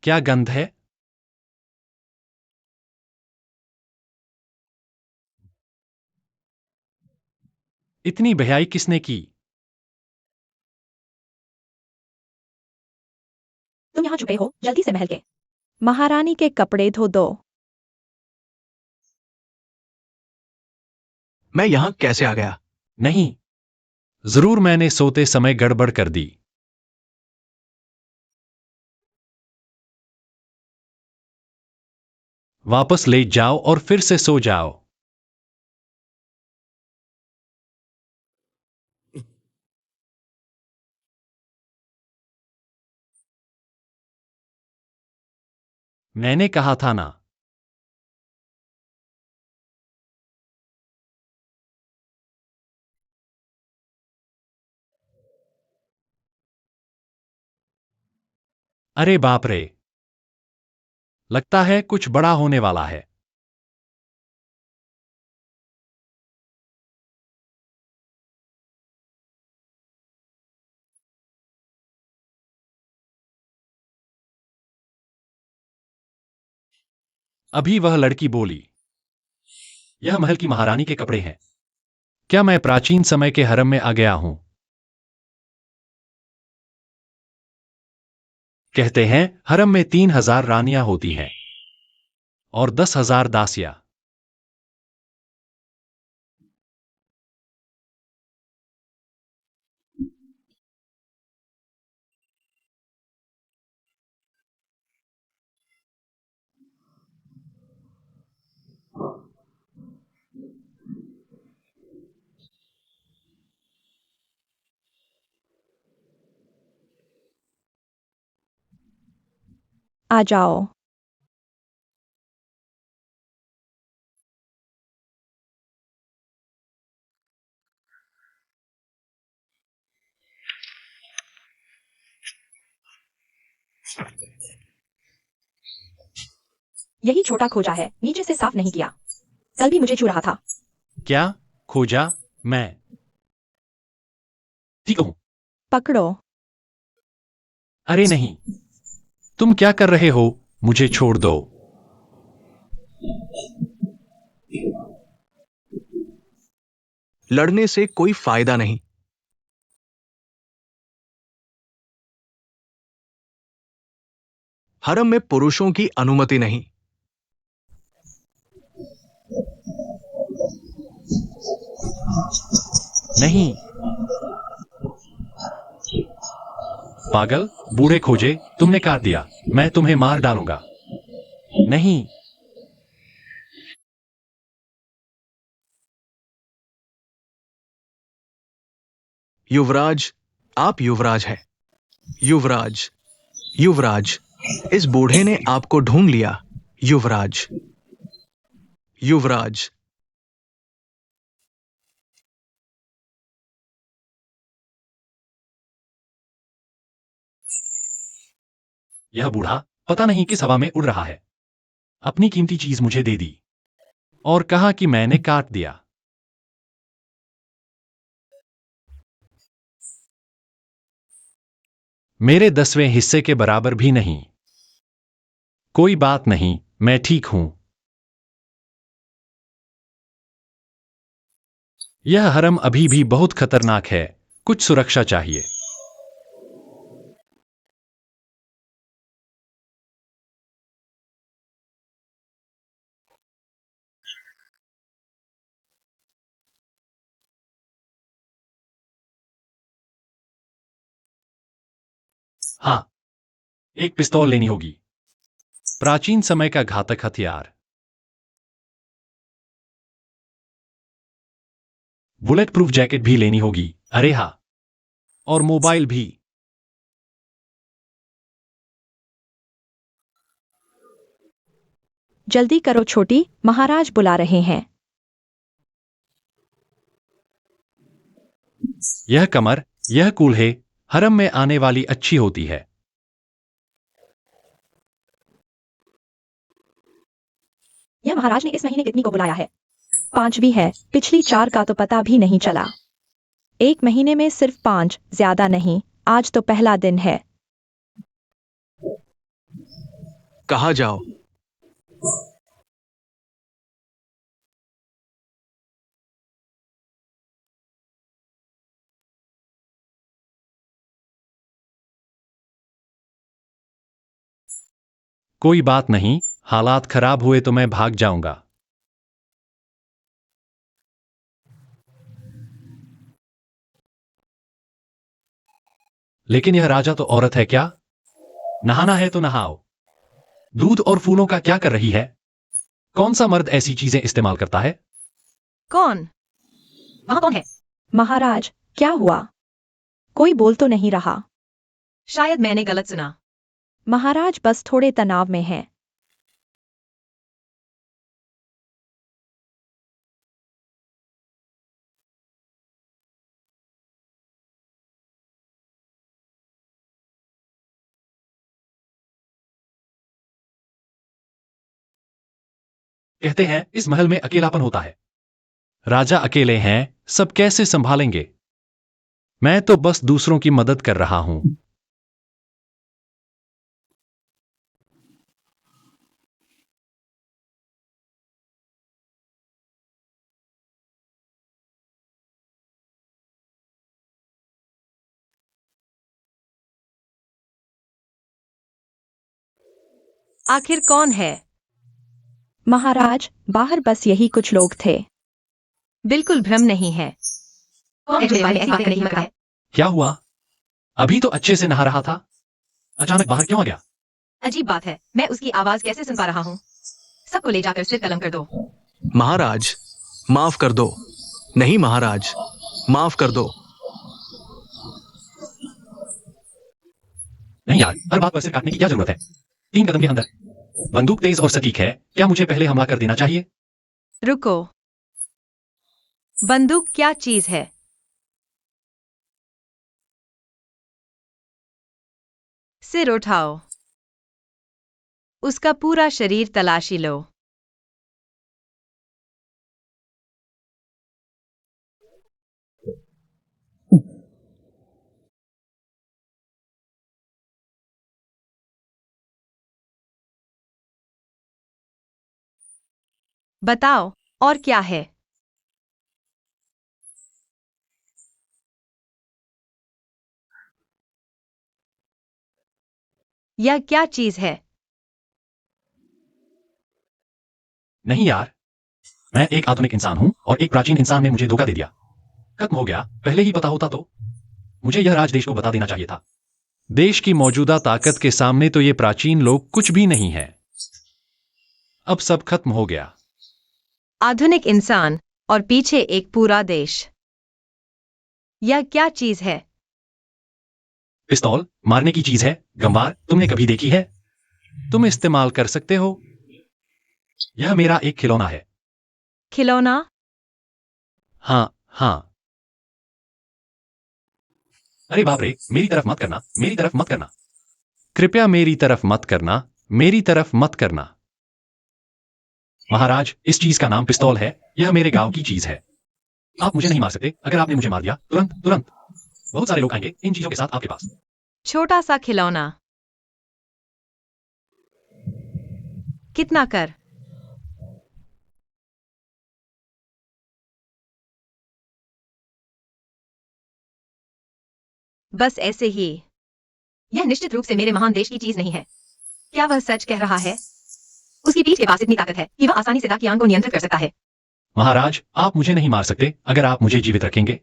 क्या गंध है? इतनी बेहयाई किसने की? तुम यहाँ छुपे हो, जल्दी से महल के महारानी के कपड़े धो दो। मैं यहाँ कैसे आ गया? नहीं, जरूर मैंने सोते समय गड़बड़ कर दी। वापस ले जाओ और फिर से सो जाओ। मैंने कहा था ना। अरे बाप रे, लगता है कुछ बड़ा होने वाला है। अभी वह लड़की बोली, यह महल की महारानी के कपड़े हैं। क्या मैं प्राचीन समय के हरम में आ गया हूं? कहते हैं हरम में 3000 रानियां होती हैं और 10,000 दासियां। आ जाओ। यही छोटा खोजा है, नीचे से साफ नहीं किया। कल भी मुझे छू रहा था। क्या खोजा? मैं ठीक हूं। पकड़ो। अरे नहीं, तुम क्या कर रहे हो? मुझे छोड़ दो। लड़ने से कोई फायदा नहीं। हरम में पुरुषों की अनुमति नहीं। नहीं, पागल बूढ़े खोजे, तुमने काट दिया। मैं तुम्हें मार डालूंगा। नहीं, युवराज, आप युवराज हैं। युवराज, युवराज, इस बूढ़े ने आपको ढूंढ लिया। युवराज, युवराज। यह बूढ़ा पता नहीं किस हवा में उड़ रहा है। अपनी कीमती चीज मुझे दे दी और कहा कि मैंने काट दिया। मेरे 10वें हिस्से के बराबर भी नहीं। कोई बात नहीं, मैं ठीक हूं। यह हरम अभी भी बहुत खतरनाक है। कुछ सुरक्षा चाहिए। हाँ, एक पिस्तौल लेनी होगी। प्राचीन समय का घातक हथियार। बुलेट प्रूफ जैकेट भी लेनी होगी। अरे हाँ, और मोबाइल भी। जल्दी करो छोटी, महाराज बुला रहे हैं। यह कमर, यह कूल्हे हरम में आने वाली अच्छी होती है। यह महाराज ने इस महीने कितनी को बुलाया है? 5 भी है, पिछली 4 का तो पता भी नहीं चला। एक महीने में सिर्फ 5, ज्यादा नहीं। आज तो पहला दिन है। कहा जाओ। कोई बात नहीं, हालात खराब हुए तो मैं भाग जाऊंगा। लेकिन यह राजा तो औरत है क्या? नहाना है तो नहाओ। दूध और फूलों का क्या कर रही है? कौन सा मर्द ऐसी चीजें इस्तेमाल करता है? कौन? वहां कौन है? महाराज, क्या हुआ? कोई बोल तो नहीं रहा। शायद मैंने गलत सुना। महाराज बस थोड़े तनाव में हैं। कहते हैं इस महल में अकेलापन होता है। राजा अकेले हैं, सब कैसे संभालेंगे? मैं तो बस दूसरों की मदद कर रहा हूं। आखिर कौन है? महाराज, बाहर बस यही कुछ लोग थे। बिल्कुल भ्रम नहीं है। कौन है जो दीवार में ऐसी बातें करने की हिम्मत रखता है? क्या हुआ? अभी तो अच्छे से नहा रहा था, अचानक बाहर क्यों आ गया? अजीब बात है, मैं उसकी आवाज कैसे सुन पा रहा हूँ? सबको ले जाकर सिर कलम कर दो। महाराज, माफ कर दो। नहीं महाराज, माफ कर दो। नहीं यार, हर बात पर सिर काटने की क्या जरूरत है? 3 कदम के अंदर बंदूक तेज और सटीक है, क्या मुझे पहले हमला कर देना चाहिए? रुको, बंदूक क्या चीज है? सिर उठाओ, उसका पूरा शरीर तलाशी लो। बताओ, और क्या है? यह क्या चीज है? नहीं यार, मैं एक आधुनिक इंसान हूं और एक प्राचीन इंसान ने मुझे धोखा दे दिया। खत्म हो गया, पहले ही पता होता तो मुझे यह राज देश को बता देना चाहिए था। देश की मौजूदा ताकत के सामने तो ये प्राचीन लोग कुछ भी नहीं है। अब सब खत्म हो गया। आधुनिक इंसान और पीछे एक पूरा देश। यह क्या चीज है? पिस्तौल मारने की चीज है, गंवार तुमने कभी देखी है? तुम इस्तेमाल कर सकते हो। यह मेरा एक खिलौना है। खिलौना? हाँ हाँ। अरे बाप रे, मेरी तरफ मत करना, मेरी तरफ मत करना। कृपया मेरी तरफ मत करना, मेरी तरफ मत करना। महाराज, इस चीज का नाम पिस्तौल है, यह मेरे गांव की चीज है। आप मुझे नहीं मार सकते, अगर आपने मुझे मार दिया तुरंत तुरंत बहुत सारे लोग आएंगे इन चीजों के साथ आपके पास। छोटा सा खिलौना। कितना कर? बस ऐसे ही। यह निश्चित रूप से मेरे महान देश की चीज नहीं है। क्या वह सच कह रहा है? उसकी पीठ के पास इतनी ताकत है कि वह आसानी से दाकियान को नियंत्रित कर सकता है। महाराज, आप मुझे नहीं मार सकते अगर आप मुझे जीवित रखेंगे।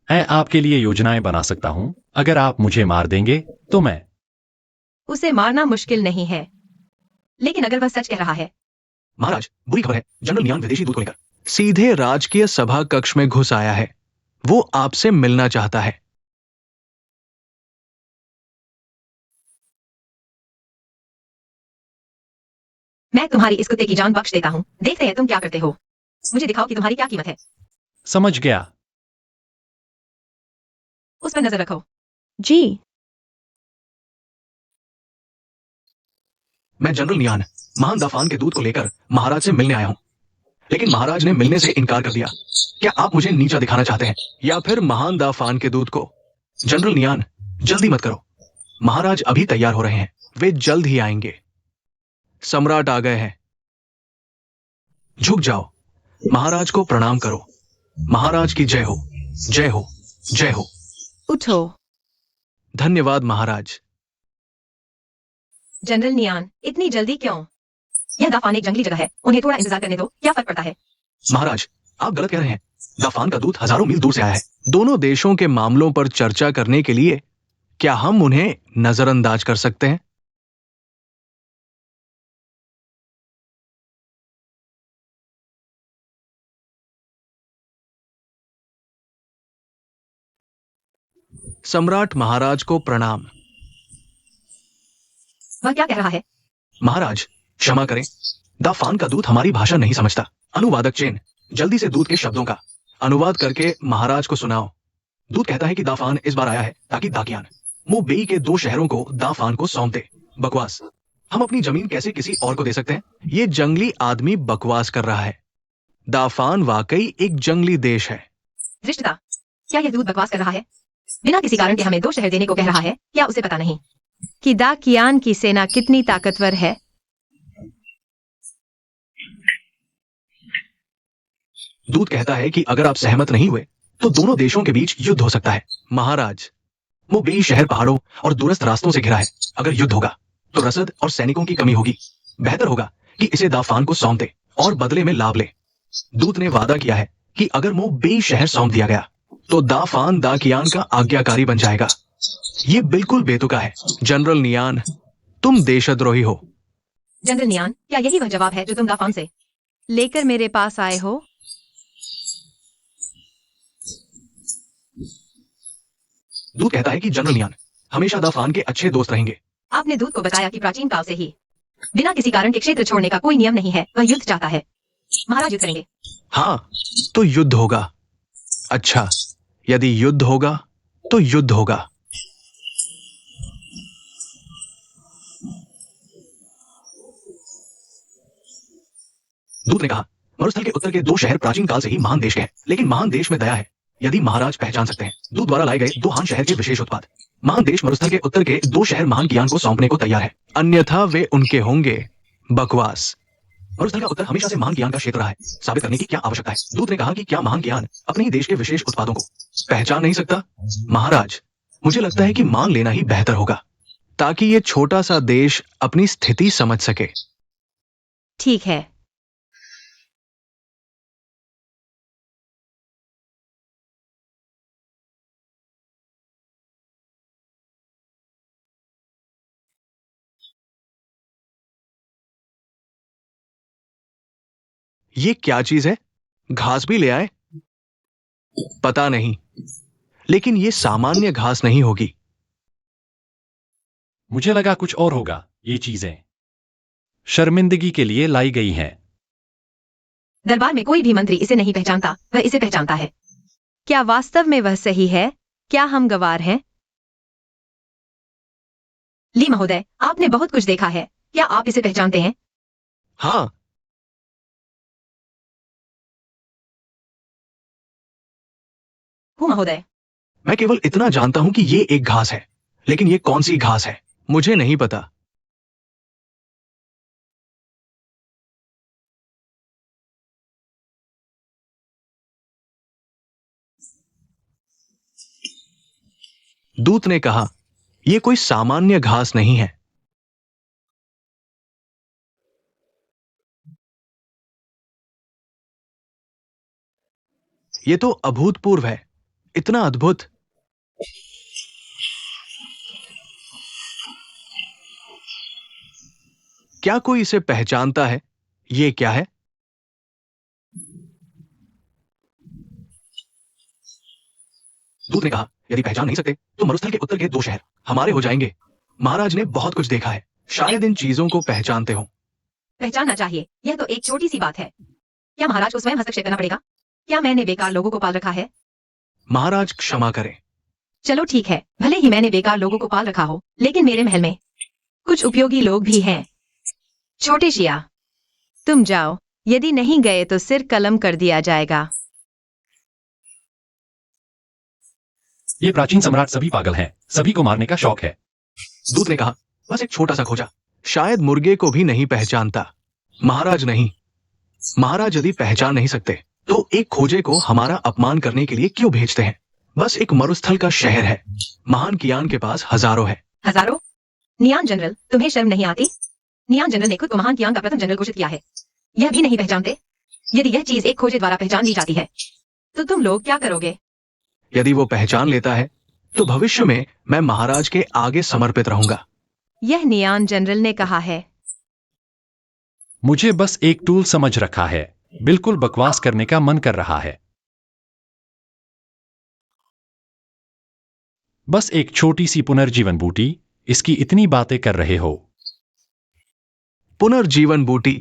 मैं आपके लिए योजनाएं बना सकता हूं, अगर आप मुझे मार देंगे तो मैं। उसे मारना मुश्किल नहीं है, लेकिन अगर वह सच कह रहा है। महाराज, बुरी खबर है, जनरल नियान विदेशी दूत को लेकर सीधे राजकीय सभा कक्ष में घुस आया है। वो आपसे मिलना चाहता है। मैं तुम्हारी इस कुत्ते की जान बख्श देता हूँ, देखते हैं तुम क्या करते हो। मुझे दिखाओ कि तुम्हारी क्या कीमत है। समझ गया। उस पर नजर रखो। जी। मैं जनरल नियान, महान दाफान के दूत को लेकर महाराज से मिलने आया हूं, लेकिन महाराज ने मिलने से इनकार कर दिया। क्या आप मुझे नीचा दिखाना चाहते हैं या फिर महान दाफान के दूत को? जनरल नियान, जल्दी मत करो, महाराज अभी तैयार हो रहे हैं, वे जल्द ही आएंगे। सम्राट आ गए हैं। झुक जाओ, महाराज को प्रणाम करो। महाराज की जय हो, जय हो, जय हो। उठो। धन्यवाद महाराज। जनरल नियान, इतनी जल्दी क्यों? यह दाफान एक जंगली जगह है, उन्हें थोड़ा इंतजार करने दो, क्या फर्क पड़ता है? महाराज, आप गलत कह रहे हैं। दाफान का दूत हजारों मील दूर से आया है, दोनों देशों के मामलों पर चर्चा करने के लिए। क्या हम उन्हें नजरअंदाज कर सकते हैं? सम्राट महाराज को प्रणाम। वह क्या कह रहा है? महाराज, क्षमा करें, दाफान का दूत हमारी भाषा नहीं समझता। अनुवादक चेन, जल्दी से दूत के शब्दों का अनुवाद करके महाराज को सुनाओ। दूत कहता है कि दाफान इस बार आया है ताकि दाकियान मुबेई के 2 शहरों को दाफान को सौंप दे। बकवास। हम अपनी जमीन कैसे किसी और को दे सकते हैं? ये जंगली आदमी बकवास कर रहा है। दाफान वाकई एक जंगली देश है। धृष्टता, क्या यह दूत बकवास कर रहा है? बिना किसी कारण के हमें 2 शहर देने को कह रहा है, क्या उसे पता नहीं कि दाकियान की सेना कितनी ताकतवर है? दूत कहता है कि अगर आप सहमत नहीं हुए तो दोनों देशों के बीच युद्ध हो सकता है। महाराज, मुबेई शहर पहाड़ों और दूरस्थ रास्तों से घिरा है। अगर युद्ध होगा तो रसद और सैनिकों की कमी होगी। बेहतर होगा कि इसे दाफान को सौंप दे और बदले में लाभ ले। दूत ने वादा किया है कि अगर मुबेई शहर सौंप दिया गया तो दाफान दाकियान का आज्ञाकारी बन जाएगा। ये बिल्कुल बेतुका है। जनरल नियान, तुम देशद्रोही हो। जनरल नियान, क्या यही वह जवाब है जो तुम दाफान से लेकर मेरे पास आए हो? दूत कहता है कि जनरल नियान हमेशा दाफान के अच्छे दोस्त रहेंगे। आपने दूत को बताया कि प्राचीन काल से ही बिना किसी कारण के क्षेत्र छोड़ने का कोई नियम नहीं है। वह युद्ध चाहता है। महाराज युद्ध करेंगे। हाँ, तो युद्ध होगा। अच्छा, यदि युद्ध होगा तो युद्ध होगा। दूत ने कहा, मरुस्थल के उत्तर के 2 शहर प्राचीन काल से ही महान देश के हैं, लेकिन महान देश में दया है। यदि महाराज पहचान सकते हैं दूत द्वारा लाए गए 2 हान शहर के विशेष उत्पाद। महान देश मरुस्थल के उत्तर के 2 शहर महान कियान को सौंपने को तैयार है, अन्यथा वे उनके होंगे। बकवास। मरुस्थल का उत्तर हमेशा से महान कियान का क्षेत्र रहा है। साबित करने की क्या आवश्यकता है? दूत ने कहा कि क्या महान कियान अपने ही देश के विशेष उत्पादों को पहचान नहीं सकता? महाराज, मुझे लगता है कि मान लेना ही बेहतर होगा ताकि ये छोटा सा देश अपनी स्थिति समझ सके। ठीक है। ये क्या चीज है? घास भी ले आए? पता नहीं, लेकिन ये सामान्य घास नहीं होगी। मुझे लगा कुछ और होगा। ये चीजें शर्मिंदगी के लिए लाई गई हैं। दरबार में कोई भी मंत्री इसे नहीं पहचानता, वह इसे पहचानता है। क्या वास्तव में वह सही है? क्या हम गवार हैं? ली महोदय, आपने बहुत कुछ देखा है, क्या आप इसे पहचानते हैं? हाँ, हूँ महोदय। मैं केवल इतना जानता हूं कि ये एक घास है, लेकिन ये कौन सी घास है मुझे नहीं पता। दूत ने कहा, ये कोई सामान्य घास नहीं है। ये तो अभूतपूर्व है, इतना अद्भुत। क्या कोई इसे पहचानता है? ये क्या है? दूत ने कहा, यदि पहचान नहीं सकते तो मरुस्थल के उत्तर के 2 शहर हमारे हो जाएंगे। महाराज ने बहुत कुछ देखा है, शायद इन चीजों को पहचानते हो। पहचानना चाहिए, यह तो एक छोटी सी बात है। क्या महाराज को स्वयं हस्तक्षेप करना पड़ेगा? क्या मैंने बेकार लोगों को पाल रखा है? महाराज क्षमा करें। चलो ठीक है, भले ही मैंने बेकार लोगों को पाल रखा हो, लेकिन मेरे महल में कुछ उपयोगी लोग भी हैं। छोटे शिया, तुम जाओ, यदि नहीं गए तो सिर कलम कर दिया जाएगा। ये प्राचीन सम्राट सभी पागल हैं, सभी को मारने का शौक है। दूत ने कहा, बस एक छोटा सा खोजा, शायद मुर्गे को भी नहीं पहचानता। महाराज नहीं, महाराज यदि पहचान नहीं सकते तो एक खोजे को हमारा अपमान करने के लिए क्यों भेजते हैं? बस एक मरुस्थल का शहर है, महान कियान के पास हजारों है। हजारों? नियान जनरल, तुम्हें शर्म नहीं आती? नियान जनरल ने खुद को महान कियान का प्रथम जनरल घोषित किया है। यह भी नहीं पहचानते? यदि यह चीज एक खोजे द्वारा पहचान ली जाती है तो तुम लोग क्या करोगे? यदि वो पहचान लेता है तो भविष्य में मैं महाराज के आगे समर्पित रहूंगा। यह नियान जनरल ने कहा है। मुझे बस एक टूल समझ रखा है, बिल्कुल बकवास करने का मन कर रहा है। बस एक छोटी सी पुनर्जीवन बूटी, इसकी इतनी बातें कर रहे हो। पुनर्जीवन बूटी?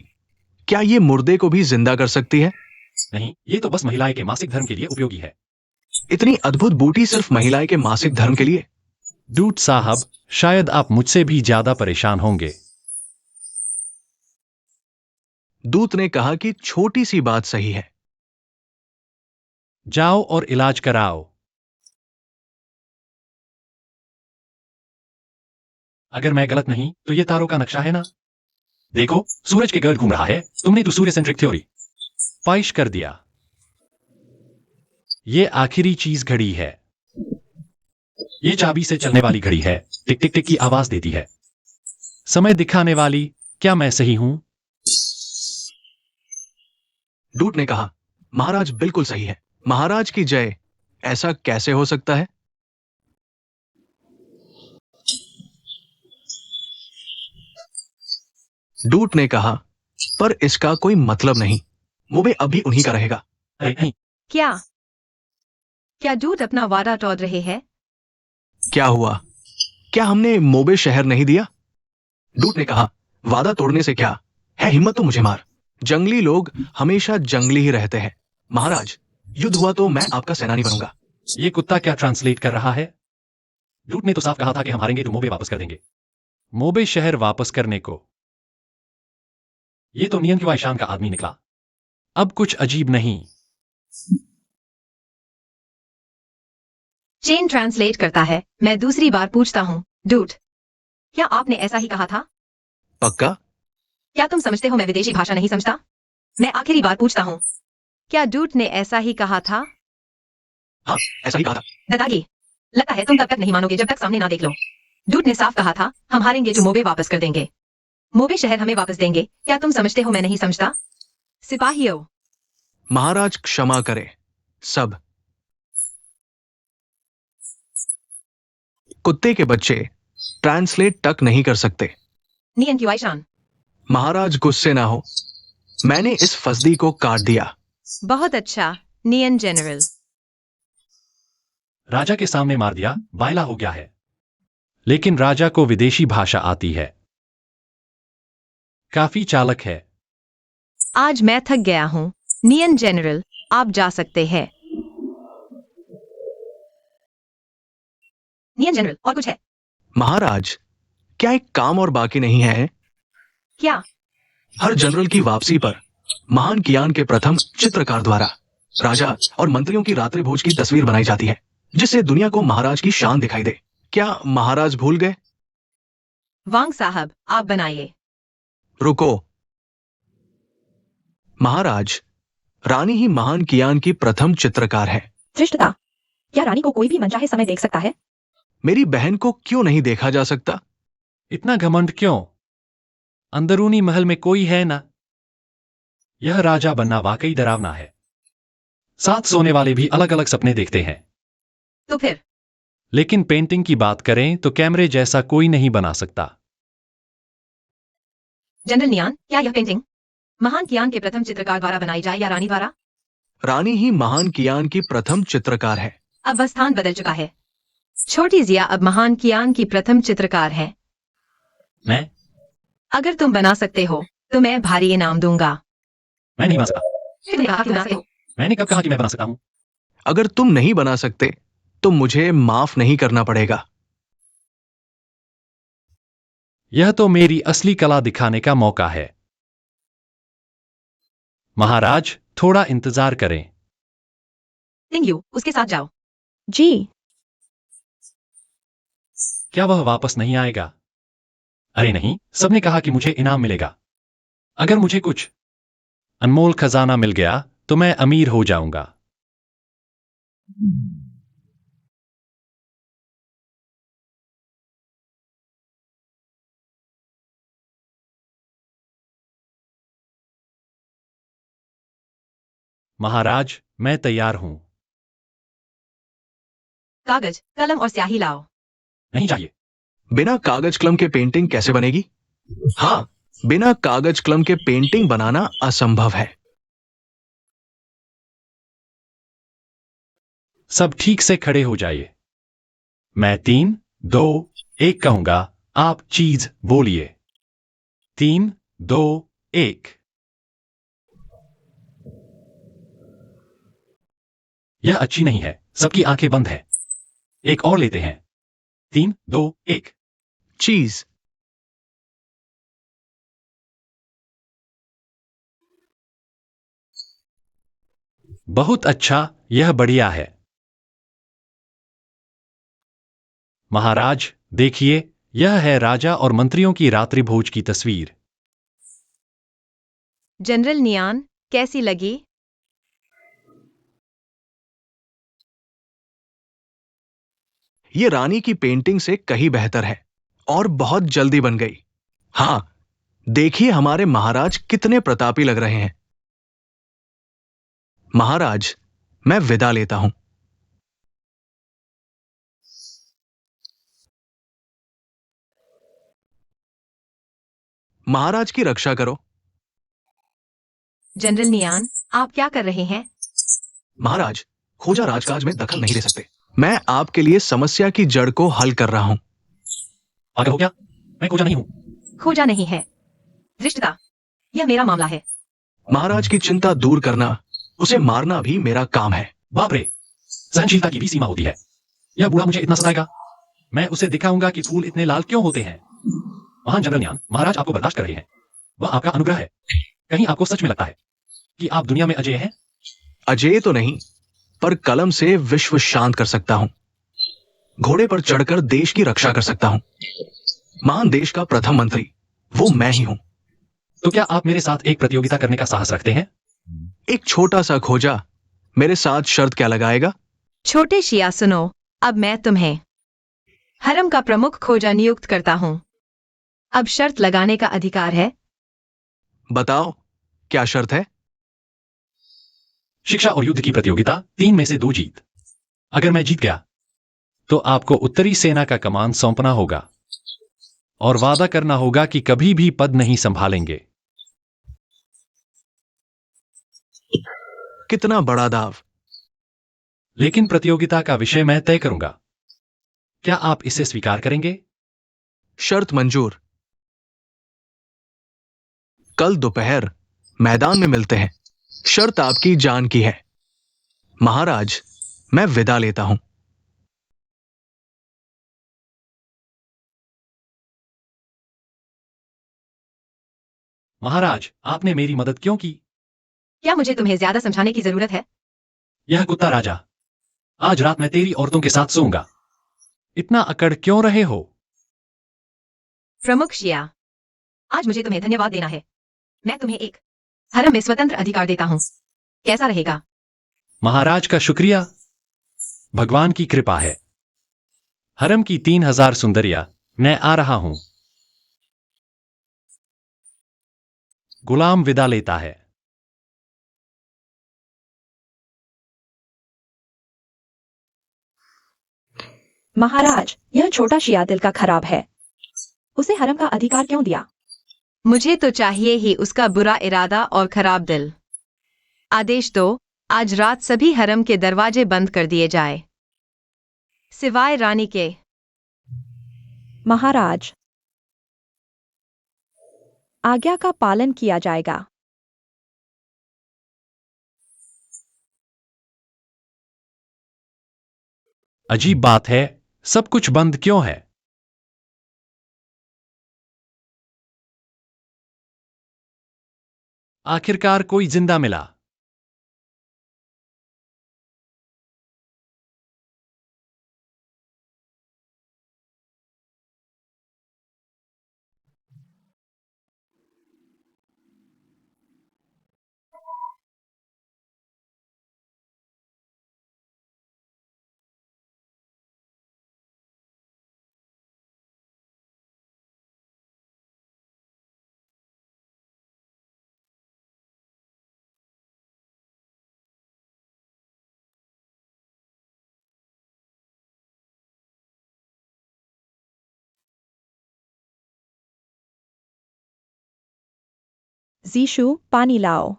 क्या ये मुर्दे को भी जिंदा कर सकती है? नहीं, ये तो बस महिलाएं के मासिक धर्म के लिए उपयोगी है। इतनी अद्भुत बूटी सिर्फ महिलाएं के मासिक धर्म के लिए? डूड साहब, शायद आप मुझसे भी ज्यादा परेशान होंगे। दूत ने कहा कि छोटी सी बात सही है। जाओ और इलाज कराओ। अगर मैं गलत नहीं तो ये तारों का नक्शा है ना? देखो, सूरज के गर्द घूम रहा है। तुमने तो सूर्य सेंट्रिक थ्योरी पाइश कर दिया। ये आखिरी चीज घड़ी है। ये चाबी से चलने वाली घड़ी है, टिक टिक टिक की आवाज देती है। समय दिखाने वाली। क्या मैं सही हूं? दूत ने कहा, महाराज बिल्कुल सही है। महाराज की जय। ऐसा कैसे हो सकता है? दूत ने कहा, पर इसका कोई मतलब नहीं। मुबे अभी उन्हीं का रहेगा। अरे नहीं, क्या दूत अपना वादा तोड़ रहे हैं? क्या हुआ? क्या हमने मोबे शहर नहीं दिया? दूत ने कहा, वादा तोड़ने से क्या है, हिम्मत तो मुझे मार। जंगली लोग हमेशा जंगली ही रहते हैं। महाराज, युद्ध हुआ तो मैं आपका सेनानी बनूंगा। ये कुत्ता क्या ट्रांसलेट कर रहा है? डूड ने तो साफ कहा था कि हम हारेंगे तो मोबे वापस कर देंगे। मोबे शहर वापस करने को? ये तो नियन की वाईशान का आदमी निकला। अब कुछ अजीब नहीं। चेन ट्रांसलेट करता है। मैं दूसरी बार पूछता हूँ, डूड, क्या आपने ऐसा ही कहा था? पक्का? क्या तुम समझते हो मैं विदेशी भाषा नहीं समझता? मैं आखिरी बार पूछता हूँ, क्या डूड ने ऐसा ही कहा था? हाँ, ऐसा ही कहा था। दादाजी, लगता है तुम तब तक नहीं मानोगे जब तक सामने ना देख लो। डूड ने साफ कहा था, हम हारेंगे जो मोबे वापस कर देंगे। मोबे शहर हमें वापस देंगे। क्या तुम समझते हो मैं नहीं समझता? सिपाहियों, महाराज क्षमा करे सब। कुत्ते के बच्चे ट्रांसलेट तक नहीं कर सकते। नियन की वाईशान। महाराज गुस्से ना हो, मैंने इस फसदी को काट दिया। बहुत अच्छा, नियन जनरल। राजा के सामने मार दिया, बायला हो गया है। लेकिन राजा को विदेशी भाषा आती है। काफी चालक है। आज मैं थक गया हूँ। नियन जनरल, आप जा सकते हैं। नियन जनरल, और कुछ है? महाराज, क्या एक काम और बाकी नहीं है? क्या? हर जनरल की वापसी पर महान कियान के प्रथम चित्रकार द्वारा राजा और मंत्रियों की रात्रि भोज की तस्वीर बनाई जाती है, जिससे दुनिया को महाराज की शान दिखाई दे। क्या महाराज भूल गए? वांग साहब, आप बनाइए। रुको। महाराज, रानी ही महान कियान की प्रथम चित्रकार है। धृष्टता, क्या रानी को कोई भी मनचाहे समय देख सकता है? मेरी बहन को क्यों नहीं देखा जा सकता? इतना घमंड क्यों? अंदरूनी महल में कोई है ना? यह राजा बनना वाकई डरावना है। साथ सोने वाले भी अलग अलग सपने देखते हैं। तो फिर? लेकिन पेंटिंग की बात करें तो कैमरे जैसा कोई नहीं बना सकता। जनरल नियान, क्या यह पेंटिंग महान कियान के प्रथम चित्रकार द्वारा बनाई जाए या रानी द्वारा? रानी ही महान कियान की प्रथम चित्रकार है। अब वह स्थान बदल चुका है। छोटी जिया अब महान कियान की प्रथम चित्रकार है। मैं अगर तुम बना सकते हो तो मैं भारी इनाम दूंगा। नहीं बना सकता। तुमने कहा कि बना सकते हो। मैंने कब कहा कि मैं बना सकता हूं? अगर तुम नहीं बना सकते तो मुझे माफ नहीं करना पड़ेगा। यह तो मेरी असली कला दिखाने का मौका है। महाराज, थोड़ा इंतजार करें। तिंगयू, उसके साथ जाओ। जी। क्या वह वापस नहीं आएगा? अरे नहीं, सबने कहा कि मुझे इनाम मिलेगा। अगर मुझे कुछ अनमोल खजाना मिल गया तो मैं अमीर हो जाऊंगा। महाराज, मैं तैयार हूं। कागज, कलम और स्याही लाओ। नहीं चाहिए। बिना कागज कलम के पेंटिंग कैसे बनेगी? हाँ, बिना कागज कलम के पेंटिंग बनाना असंभव है। सब ठीक से खड़े हो जाइए। मैं 3, 2, 1 कहूंगा, आप चीज बोलिए। 3, 2, 1। यह अच्छी नहीं है, सबकी आंखें बंद हैं। एक और लेते हैं। 3, 2, 1। चीज। बहुत अच्छा, यह बढ़िया है। महाराज, देखिए, यह है राजा और मंत्रियों की रात्रि भोज की तस्वीर। जनरल नियान, कैसी लगी? ये रानी की पेंटिंग से कहीं बेहतर है और बहुत जल्दी बन गई। हाँ, देखिए हमारे महाराज कितने प्रतापी लग रहे हैं। महाराज, मैं विदा लेता हूं। महाराज की रक्षा करो। जनरल नियान, आप क्या कर रहे हैं? महाराज, खोजा राजकाज में दखल नहीं दे सकते। मैं आपके लिए समस्या की जड़ को हल कर रहा हूं। पागल हो क्या? मैं खोजा नहीं हूं। खोजा नहीं है। धृष्टता, यह मेरा मामला है। महाराज की चिंता दूर करना, उसे मारना भी मेरा काम है। बाप रे, सहनशीलता की भी सीमा होती है। यह बूढ़ा मुझे इतना सताएगा। मैं उसे दिखाऊंगा कि फूल इतने लाल क्यों होते हैं। महान जनरल न्यान, महाराज आपको बर्दाश्त कर रहे हैं। वह आपका अनुग्रह है। कहीं आपको सच में लगता है कि आप दुनिया में अजय हैं? अजय तो नहीं, पर कलम से विश्व शांत कर सकता हूं। घोड़े पर चढ़कर देश की रक्षा कर सकता हूं। महान देश का प्रथम मंत्री वो मैं ही हूं। तो क्या आप मेरे साथ एक प्रतियोगिता करने का साहस रखते हैं? एक छोटा सा खोजा मेरे साथ शर्त क्या लगाएगा? छोटे शिया सुनो, अब मैं तुम्हें हरम का प्रमुख खोजा नियुक्त करता हूँ। अब शर्त लगाने का अधिकार है। बताओ, क्या शर्त है? शिक्षा और युद्ध की प्रतियोगिता, 3 में से 2 जीत। अगर मैं जीत गया तो आपको उत्तरी सेना का कमान सौंपना होगा और वादा करना होगा कि कभी भी पद नहीं संभालेंगे। कितना बड़ा दाव! लेकिन प्रतियोगिता का विषय मैं तय करूंगा। क्या आप इसे स्वीकार करेंगे? शर्त मंजूर। कल दोपहर मैदान में मिलते हैं। शर्त आपकी जान की है। महाराज, मैं विदा लेता हूं। महाराज, आपने मेरी मदद क्यों की? क्या मुझे तुम्हें ज्यादा समझाने की जरूरत है? यह कुत्ता राजा, आज रात मैं तेरी औरतों के साथ सोऊंगा। इतना अकड़ क्यों रहे हो? प्रमुख शिया, आज मुझे तुम्हें धन्यवाद देना है। मैं तुम्हें एक हरम में स्वतंत्र अधिकार देता हूँ। कैसा रहेगा? महाराज का शुक्रिया। भगवान की कृपा है। हरम की 3000 सुंदरिया, मैं आ रहा हूं। गुलाम विदा लेता है। महाराज, यह छोटा शिया दिल का खराब है। उसे हरम का अधिकार क्यों दिया? मुझे तो चाहिए ही उसका बुरा इरादा और खराब दिल। आदेश दो, आज रात सभी हरम के दरवाजे बंद कर दिए जाए, सिवाय रानी के। महाराज, आज्ञा का पालन किया जाएगा। अजीब बात है, सब कुछ बंद क्यों है? आखिरकार कोई जिंदा मिला। जीशु, पानी लाओ।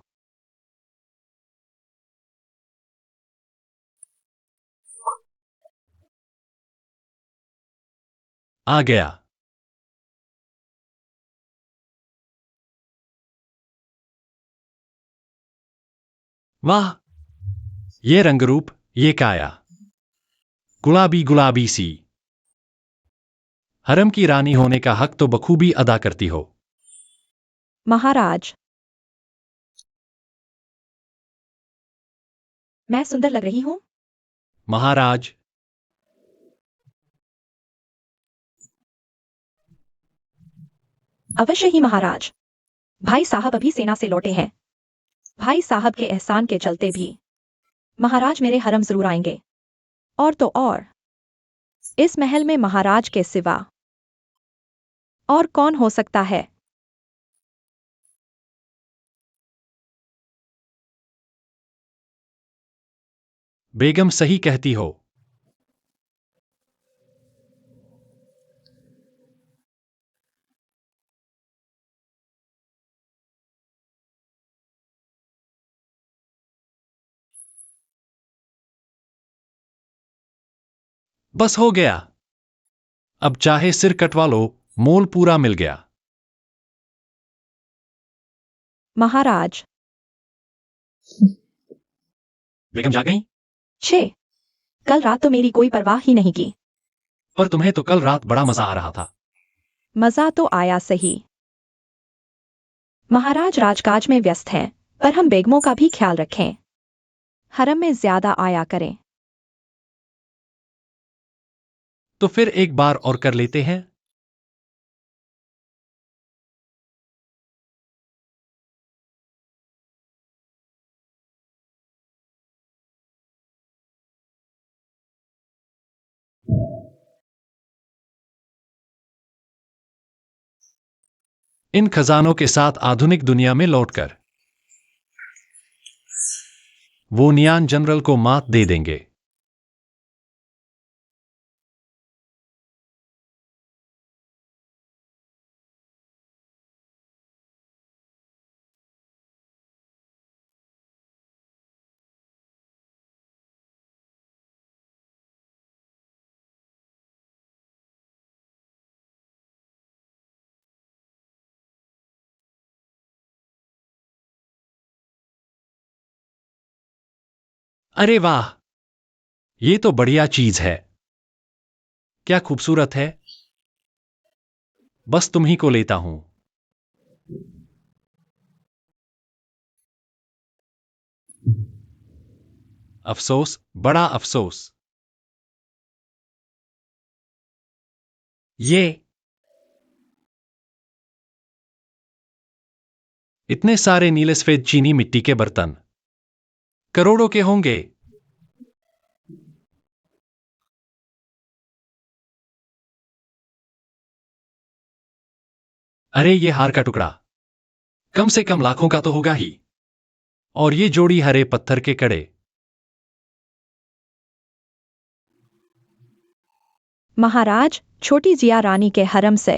आ गया। वाह, ये रंगरूप, ये काया, गुलाबी गुलाबी सी। हरम की रानी होने का हक तो बखूबी अदा करती हो। महाराज, मैं सुंदर लग रही हूं? महाराज, अवश्य ही महाराज। भाई साहब अभी सेना से लौटे हैं। भाई साहब के एहसान के चलते भी महाराज मेरे हरम जरूर आएंगे। और तो और, इस महल में महाराज के सिवा और कौन हो सकता है? बेगम सही कहती हो। बस हो गया। अब चाहे सिर कटवा लो, मोल पूरा मिल गया। महाराज, बेगम जा गई? छे, कल रात तो मेरी कोई परवाह ही नहीं की। पर तुम्हें तो कल रात बड़ा मजा आ रहा था। मजा तो आया सही। महाराज राजकाज में व्यस्त हैं, पर हम बेगमों का भी ख्याल रखें। हरम में ज्यादा आया करें। तो फिर एक बार और कर लेते हैं। इन खजानों के साथ आधुनिक दुनिया में लौटकर वो नियान जनरल को मात दे देंगे। अरे वाह, ये तो बढ़िया चीज है। क्या खूबसूरत है। बस तुम ही को लेता हूं। अफसोस, बड़ा अफसोस। ये इतने सारे नीले सफेद चीनी मिट्टी के बर्तन करोड़ों के होंगे। अरे ये हार का टुकड़ा कम से कम लाखों का तो होगा ही। और ये जोड़ी हरे पत्थर के कड़े। महाराज, छोटी जिया रानी के हरम से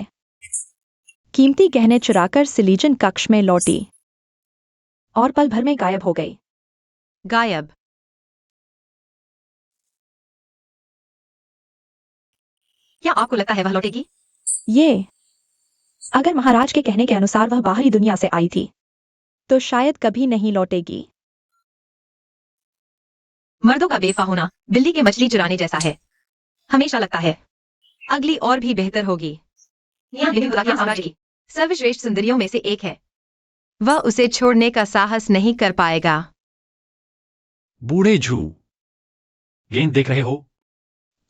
कीमती गहने चुराकर सिलीजन कक्ष में लौटी और पल भर में गायब हो गई। गायब? क्या आपको लगता है वह लौटेगी? ये, अगर महाराज के कहने के अनुसार वह बाहरी दुनिया से आई थी, तो शायद कभी नहीं लौटेगी। मर्दों का बेवफा होना बिल्ली के मछली चुराने जैसा है। हमेशा लगता है अगली और भी बेहतर होगी। यह बिल्ली खुदा के साम्राज्य की सर्वश्रेष्ठ सुंदरियों में से एक है। वह उसे छोड़ने का साहस नहीं कर पाएगा। बूढ़े झू, गेंद देख रहे हो?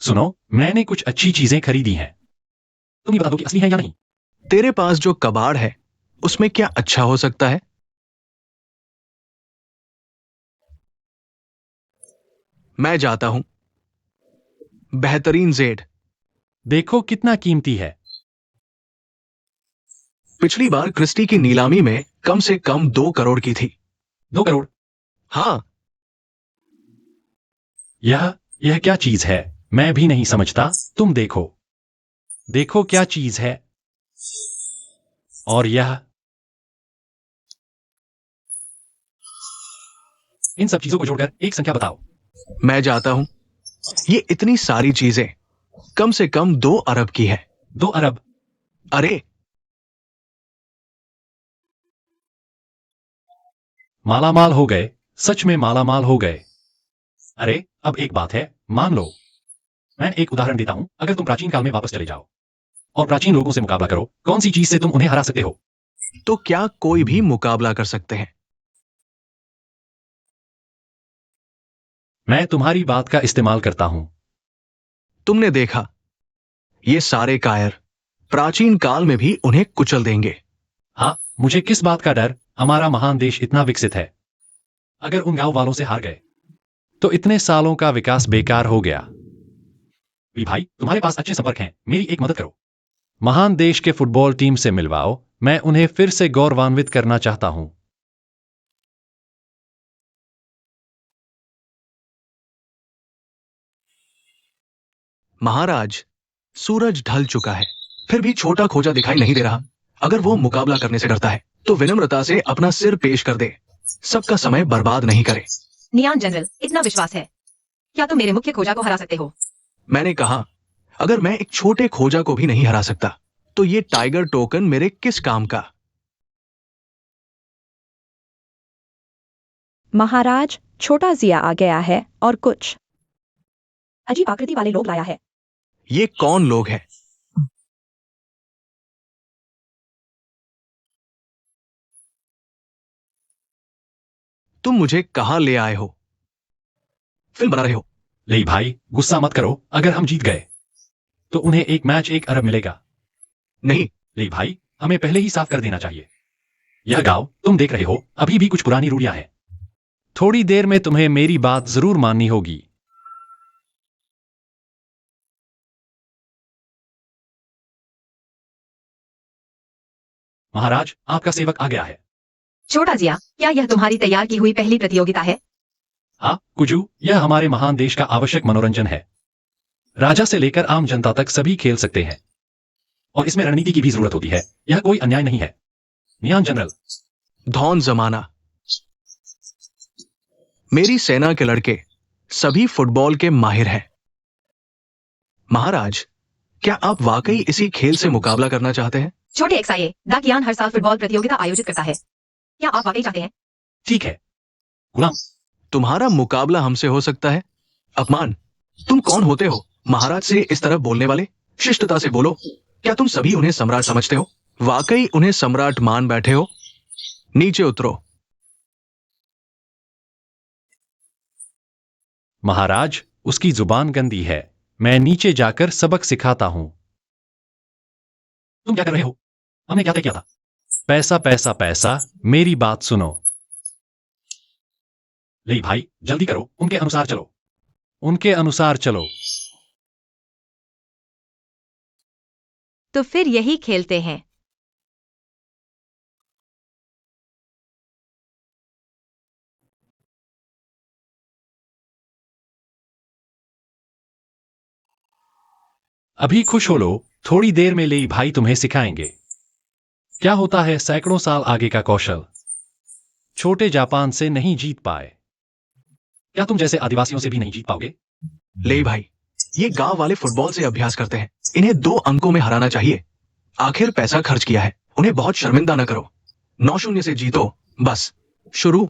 सुनो, मैंने कुछ अच्छी चीजें खरीदी हैं। तुम ये बता दो कि असली है या नहीं। तेरे पास जो कबाड़ है उसमें क्या अच्छा हो सकता है? मैं जाता हूं। बेहतरीन जेड। देखो कितना कीमती है। पिछली बार क्रिस्टी की नीलामी में कम से कम 2 करोड़ की थी। 2 करोड़? हाँ, यह क्या चीज है? मैं भी नहीं समझता। तुम देखो, देखो क्या चीज है। और यह इन सब चीजों को जोड़कर एक संख्या बताओ। मैं जाता हूं। ये इतनी सारी चीजें कम से कम 2 अरब की है। 2 अरब। अरे मालामाल हो गए, सच में मालामाल हो गए। अरे अब एक बात है, मान लो मैं एक उदाहरण देता हूं। अगर तुम प्राचीन काल में वापस चले जाओ और प्राचीन लोगों से मुकाबला करो, कौन सी चीज से तुम उन्हें हरा सकते हो? तो क्या कोई भी मुकाबला कर सकते हैं? मैं तुम्हारी बात का इस्तेमाल करता हूं। तुमने देखा, ये सारे कायर प्राचीन काल में भी उन्हें कुचल देंगे। हाँ, मुझे किस बात का डर? हमारा महान देश इतना विकसित है। अगर उन गांव वालों से हार गए तो इतने सालों का विकास बेकार हो गया। भाई तुम्हारे पास अच्छे संपर्क हैं, मेरी एक मदद करो। महान देश के फुटबॉल टीम से मिलवाओ, मैं उन्हें फिर से गौरवान्वित करना चाहता हूं। महाराज, सूरज ढल चुका है, फिर भी छोटा खोजा दिखाई नहीं दे रहा। अगर वो मुकाबला करने से डरता है तो विनम्रता से अपना सिर पेश कर दे। सबका समय बर्बाद नहीं करे। नियान जनरल, इतना विश्वास है? क्या तुम मेरे मुख्य खोजा को हरा सकते हो? मैंने कहा, अगर मैं एक छोटे खोजा को भी नहीं हरा सकता तो ये टाइगर टोकन मेरे किस काम का? महाराज, छोटा जिया आ गया है और कुछ अजीब आकृति वाले लोग लाया है। ये कौन लोग हैं? तुम मुझे कहां ले आए हो? फिल्म बना रहे हो? ले भाई, गुस्सा मत करो। अगर हम जीत गए तो उन्हें एक मैच 1 अरब मिलेगा। नहीं, ले भाई, हमें पहले ही साफ कर देना चाहिए। यह गांव तुम देख रहे हो, अभी भी कुछ पुरानी रूढ़ियां हैं। थोड़ी देर में तुम्हें मेरी बात जरूर माननी होगी। महाराज, आपका सेवक आ गया है। छोटा जिया, क्या यह तुम्हारी तैयार की हुई पहली प्रतियोगिता है? हाँ कुजू, यह हमारे महान देश का आवश्यक मनोरंजन है। राजा से लेकर आम जनता तक सभी खेल सकते हैं और इसमें रणनीति की भी जरूरत होती है। यह कोई अन्याय नहीं है। नियान जनरल। धौन जमाना। मेरी सेना के लड़के सभी फुटबॉल के माहिर हैं। महाराज, क्या आप वाकई इसी खेल से मुकाबला करना चाहते हैं? छोटे एक्साइए, दाकियान हर साल फुटबॉल प्रतियोगिता आयोजित करता है। क्या आप वाकई चाहते हैं? ठीक है गुलाम। तुम्हारा मुकाबला हमसे हो सकता है? अपमान। तुम कौन होते हो महाराज से इस तरह बोलने वाले? शिष्टता से बोलो। क्या तुम सभी उन्हें सम्राट समझते हो? वाकई उन्हें सम्राट मान बैठे हो? नीचे उतरो। महाराज, उसकी जुबान गंदी है। मैं नीचे जाकर सबक सिखाता हूं। तुम क्या कर रहे हो? हमने क्या तय किया था? पैसा पैसा पैसा। मेरी बात सुनो। ले भाई, जल्दी करो, उनके अनुसार चलो। उनके अनुसार चलो। तो फिर यही खेलते हैं। अभी खुश हो लो, थोड़ी देर में ले भाई तुम्हें सिखाएंगे क्या होता है सैकड़ों साल आगे का कौशल। छोटे जापान से नहीं जीत पाए, क्या तुम जैसे आदिवासियों से भी नहीं जीत पाओगे? ले भाई, ये गांव वाले फुटबॉल से अभ्यास करते हैं। इन्हें 2 अंकों में हराना चाहिए। आखिर पैसा खर्च किया है, उन्हें बहुत शर्मिंदा न करो। 9-0 से जीतो, बस। शुरू।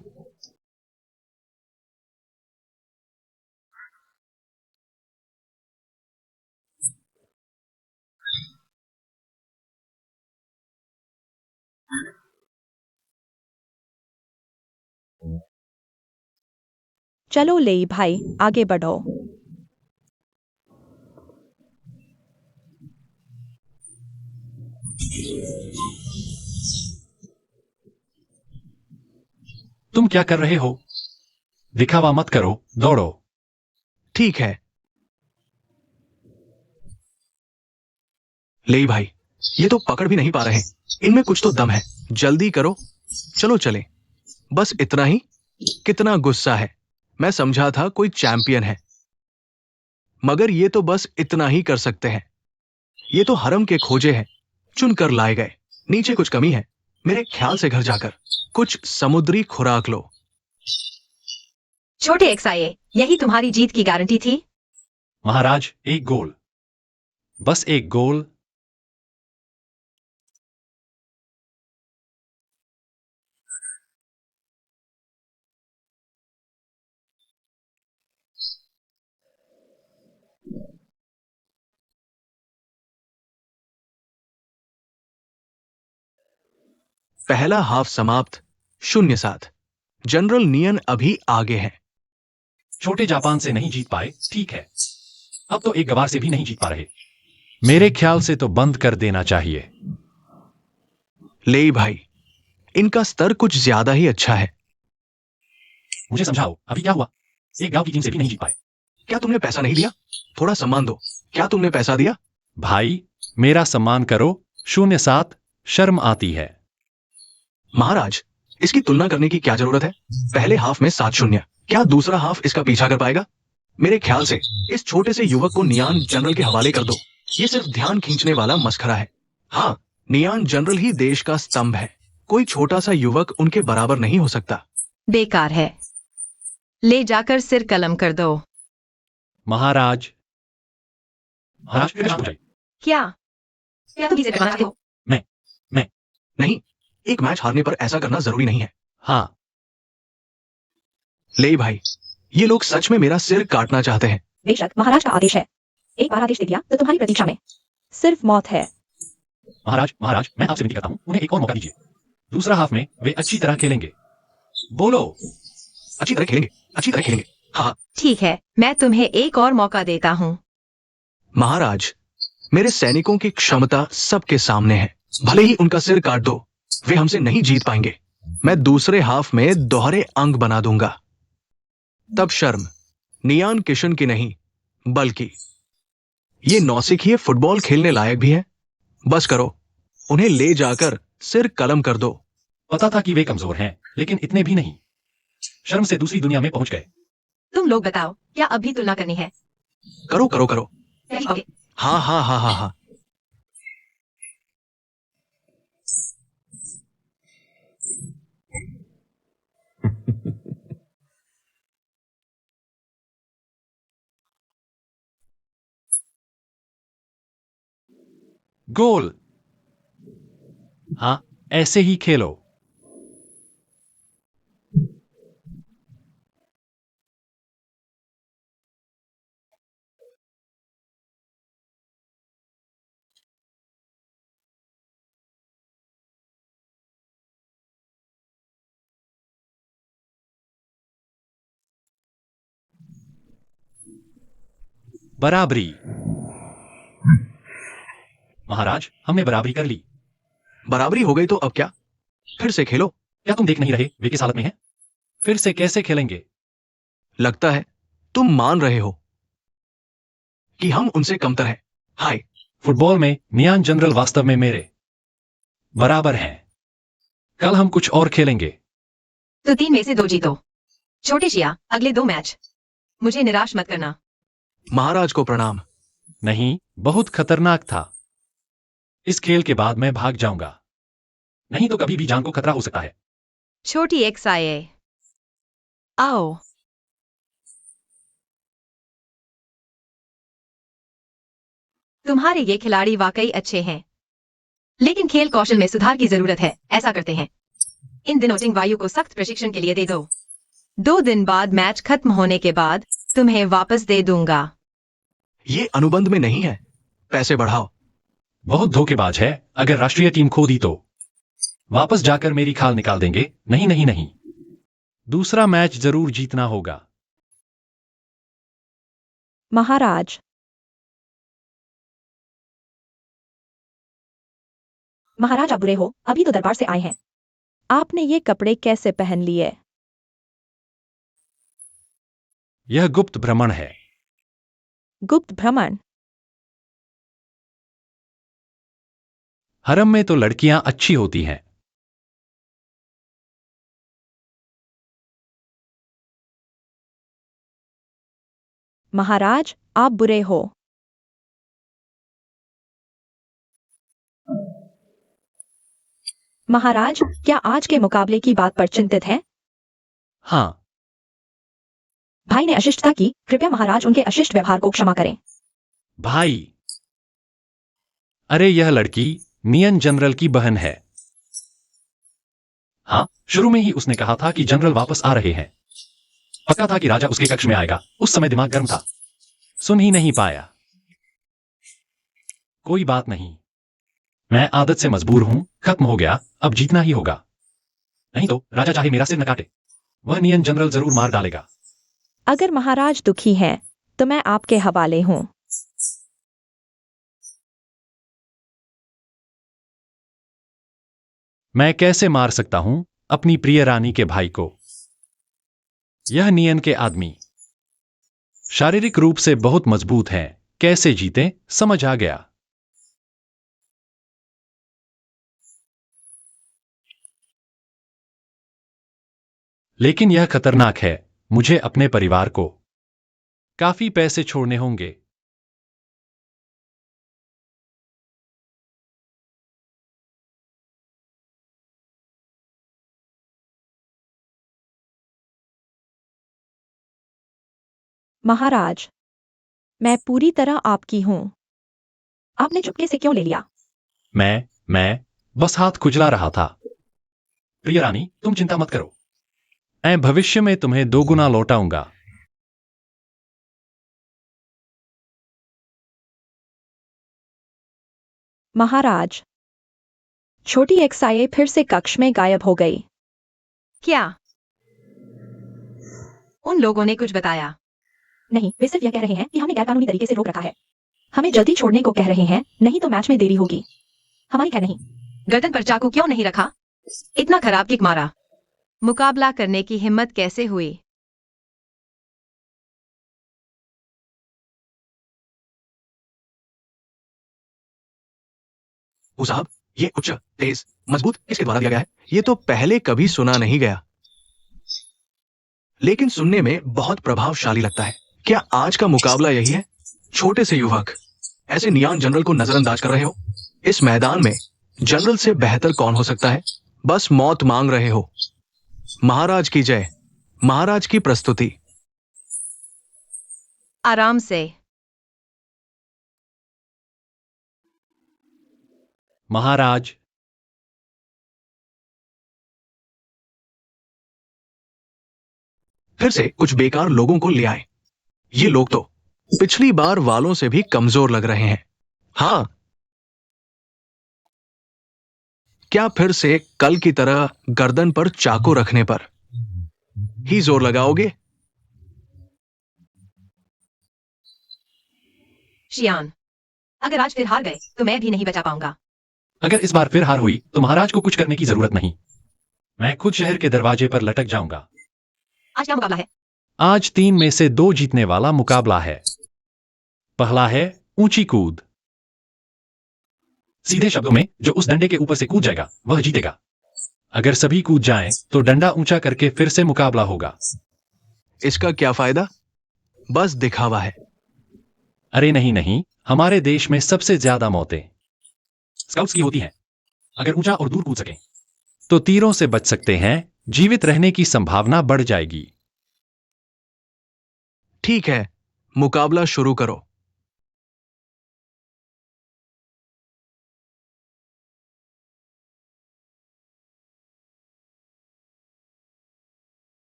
चलो ले भाई, आगे बढ़ो। तुम क्या कर रहे हो? दिखावा मत करो, दौड़ो। ठीक है ले भाई, ये तो पकड़ भी नहीं पा रहे। इनमें कुछ तो दम है। जल्दी करो, चलो चले। बस इतना ही? कितना गुस्सा है। मैं समझा था कोई चैंपियन है, मगर ये तो बस इतना ही कर सकते हैं। ये तो हरम के खोजे हैं, चुनकर लाए गए। नीचे कुछ कमी है। मेरे ख्याल से घर जाकर कुछ समुद्री खुराक लो। छोटे एक्साए, यही तुम्हारी जीत की गारंटी थी? महाराज, एक गोल, बस एक गोल। पहला हाफ समाप्त 0-7। जनरल नियन अभी आगे हैं। छोटे जापान से नहीं जीत पाए, ठीक है। अब तो एक गवार से भी नहीं जीत पा रहे। मेरे ख्याल से तो बंद कर देना चाहिए। ले भाई, इनका स्तर कुछ ज्यादा ही अच्छा है। मुझे समझाओ, अभी क्या हुआ? एक गांव की टीम से भी नहीं जीत पाए। क्या तुमने पैसा नहीं दिया? थोड़ा सम्मान दो। क्या तुमने पैसा दिया? भाई, मेरा सम्मान करो। 0-7, शर्म आती है। महाराज, इसकी तुलना करने की क्या जरूरत है? पहले हाफ में 7-0। क्या दूसरा हाफ इसका पीछा कर पाएगा? मेरे ख्याल से इस छोटे से युवक को नियान जनरल के हवाले कर दो। ये सिर्फ ध्यान खींचने वाला मस्खरा है। हाँ, नियान जनरल ही देश का स्तंभ है। कोई छोटा सा युवक उनके बराबर नहीं हो सकता। बेकार है। ले जाकर सिर कलम कर दो। महाराज, महाराज, फिर शांत हो जाइए। क्या क्या तुम किसे डरवाना चाहते हो? नहीं, एक मैच हारने पर ऐसा करना जरूरी नहीं है। हाँ, ले भाई, ये लोग सच में मेरा सिर काटना चाहते हैं। बेशक महाराज का आदेश है। एक बार आदेश दे दिया तो तुम्हारी प्रतीक्षा में सिर्फ मौत है। महाराज, महाराज, मैं आपसे विनती करता हूं, उन्हें एक और मौका दीजिए। दूसरा हाफ में वे अच्छी तरह खेलेंगे। बोलो। अच्छी तरह खेलेंगे, अच्छी तरह खेलेंगे। हाँ ठीक है, मैं तुम्हें एक और मौका देता हूँ। महाराज, मेरे सैनिकों की क्षमता सबके सामने है। भले ही उनका सिर काट दो, वे हमसे नहीं जीत पाएंगे। मैं दूसरे हाफ में दोहरे अंक बना दूंगा। तब शर्म नियान किशन की नहीं, बल्कि ये नौसिखिए फुटबॉल खेलने लायक भी है। बस करो, उन्हें ले जाकर सिर कलम कर दो। पता था कि वे कमजोर हैं, लेकिन इतने भी नहीं। शर्म से दूसरी दुनिया में पहुंच गए। तुम लोग बताओ, क्या अब भी तुलना करनी है? करो करो करो। ओके। हाँ हाँ हाँ हाँ हाँ। गोल। हाँ, ऐसे ही खेलो। बराबरी। महाराज, हमने बराबरी कर ली। बराबरी हो गई तो अब क्या? फिर से खेलो। क्या तुम देख नहीं रहे वे किस हालत में हैं? फिर से कैसे खेलेंगे? लगता है तुम मान रहे हो कि हम उनसे कमतर हैं। हाय, फुटबॉल में नियान जनरल वास्तव में मेरे बराबर हैं। कल हम कुछ और खेलेंगे। तो 3 में से 2 जीतो। छोटे शिया, अगले 2 मैच मुझे निराश मत करना। महाराज को प्रणाम। नहीं, बहुत खतरनाक था। इस खेल के बाद मैं भाग जाऊंगा, नहीं तो कभी भी जान को खतरा हो सकता है। छोटी एक्साए, आओ। तुम्हारे ये खिलाड़ी वाकई अच्छे हैं, लेकिन खेल कौशल में सुधार की जरूरत है। ऐसा करते हैं, इन दिनों टिंग वायु को सख्त प्रशिक्षण के लिए दे दो। 2 दिन बाद मैच खत्म होने के बाद तुम्हें वापस दे दूंगा। ये अनुबंध में नहीं है। पैसे बढ़ाओ। बहुत धोखेबाज है। अगर राष्ट्रीय टीम खो दी तो वापस जाकर मेरी खाल निकाल देंगे। नहीं नहीं नहीं, दूसरा मैच जरूर जीतना होगा। महाराज, महाराज आप बुरे हो, अभी तो दरबार से आए हैं। आपने ये कपड़े कैसे पहन लिए? यह गुप्त भ्रमण है। गुप्त भ्रमण? हरम में तो लड़कियां अच्छी होती हैं। महाराज आप बुरे हो। महाराज, क्या आज के मुकाबले की बात पर चिंतित हैं? हाँ, भाई ने अशिष्टता की, कृपया महाराज उनके अशिष्ट व्यवहार को क्षमा करें। भाई, अरे यह लड़की नियन जनरल की बहन है। हाँ, शुरू में ही उसने कहा था कि जनरल वापस आ रहे हैं। पक्का था कि राजा उसके कक्ष में आएगा। उस समय दिमाग गर्म था, सुन ही नहीं पाया। कोई बात नहीं, मैं आदत से मजबूर हूं। खत्म हो गया, अब जीतना ही होगा। नहीं तो राजा चाहे मेरा सिर न काटे, वह नियन जनरल जरूर मार डालेगा। अगर महाराज दुखी हैं, तो मैं आपके हवाले हूं। मैं कैसे मार सकता हूं अपनी प्रिय रानी के भाई को? यह नियन के आदमी शारीरिक रूप से बहुत मजबूत हैं। कैसे जीते, समझ आ गया। लेकिन यह खतरनाक है। मुझे अपने परिवार को काफी पैसे छोड़ने होंगे। महाराज, मैं पूरी तरह आपकी हूं। आपने चुपके से क्यों ले लिया? मैं बस हाथ खुजला रहा था। प्रिय रानी, तुम चिंता मत करो। मैं भविष्य में तुम्हें 2 गुना लौटाऊंगा। महाराज, छोटी एक्साए फिर से कक्ष में गायब हो गई। क्या उन लोगों ने कुछ बताया? नहीं, वे सिर्फ यह कह रहे हैं कि हमने गैरकानूनी तरीके से रोक रखा है। हमें जल्दी छोड़ने को कह रहे हैं, नहीं तो मैच में देरी होगी। हमारी खैर नहीं। गर्दन पर चाकू क्यों नहीं रखा? इतना खराब किक मारा। मुकाबला करने की हिम्मत कैसे हुई? साहब, ये उच्च, तेज, मजबूत किसके द्वारा दिया गया है? ये तो पहले कभी सुना नहीं गया, लेकिन सुनने में बहुत प्रभावशाली लगता है। क्या आज का मुकाबला यही है? छोटे से युवक ऐसे नियान जनरल को नजरअंदाज कर रहे हो? इस मैदान में जनरल से बेहतर कौन हो सकता है? बस मौत मांग रहे हो। महाराज की जय। महाराज की प्रस्तुति। आराम से। महाराज, फिर से कुछ बेकार लोगों को ले आए। ये लोग तो पिछली बार वालों से भी कमजोर लग रहे हैं। हाँ, क्या फिर से कल की तरह गर्दन पर चाकू रखने पर ही जोर लगाओगे? शियान, अगर आज फिर हार गए तो मैं भी नहीं बचा पाऊंगा। अगर इस बार फिर हार हुई तो महाराज को कुछ करने की जरूरत नहीं। मैं खुद शहर के दरवाजे पर लटक जाऊंगा। आज क्या मुकाबला है? आज 3 में से 2 जीतने वाला मुकाबला है। पहला है ऊंची कूद। सीधे शब्दों में, जो उस डंडे के ऊपर से कूद जाएगा वह जीतेगा। अगर सभी कूद जाएं तो डंडा ऊंचा करके फिर से मुकाबला होगा। इसका क्या फायदा? बस दिखावा है। अरे नहीं नहीं, हमारे देश में सबसे ज्यादा मौतें स्काउट्स की होती हैं। अगर ऊंचा और दूर कूद सकें तो तीरों से बच सकते हैं। जीवित रहने की संभावना बढ़ जाएगी। ठीक है, मुकाबला शुरू करो।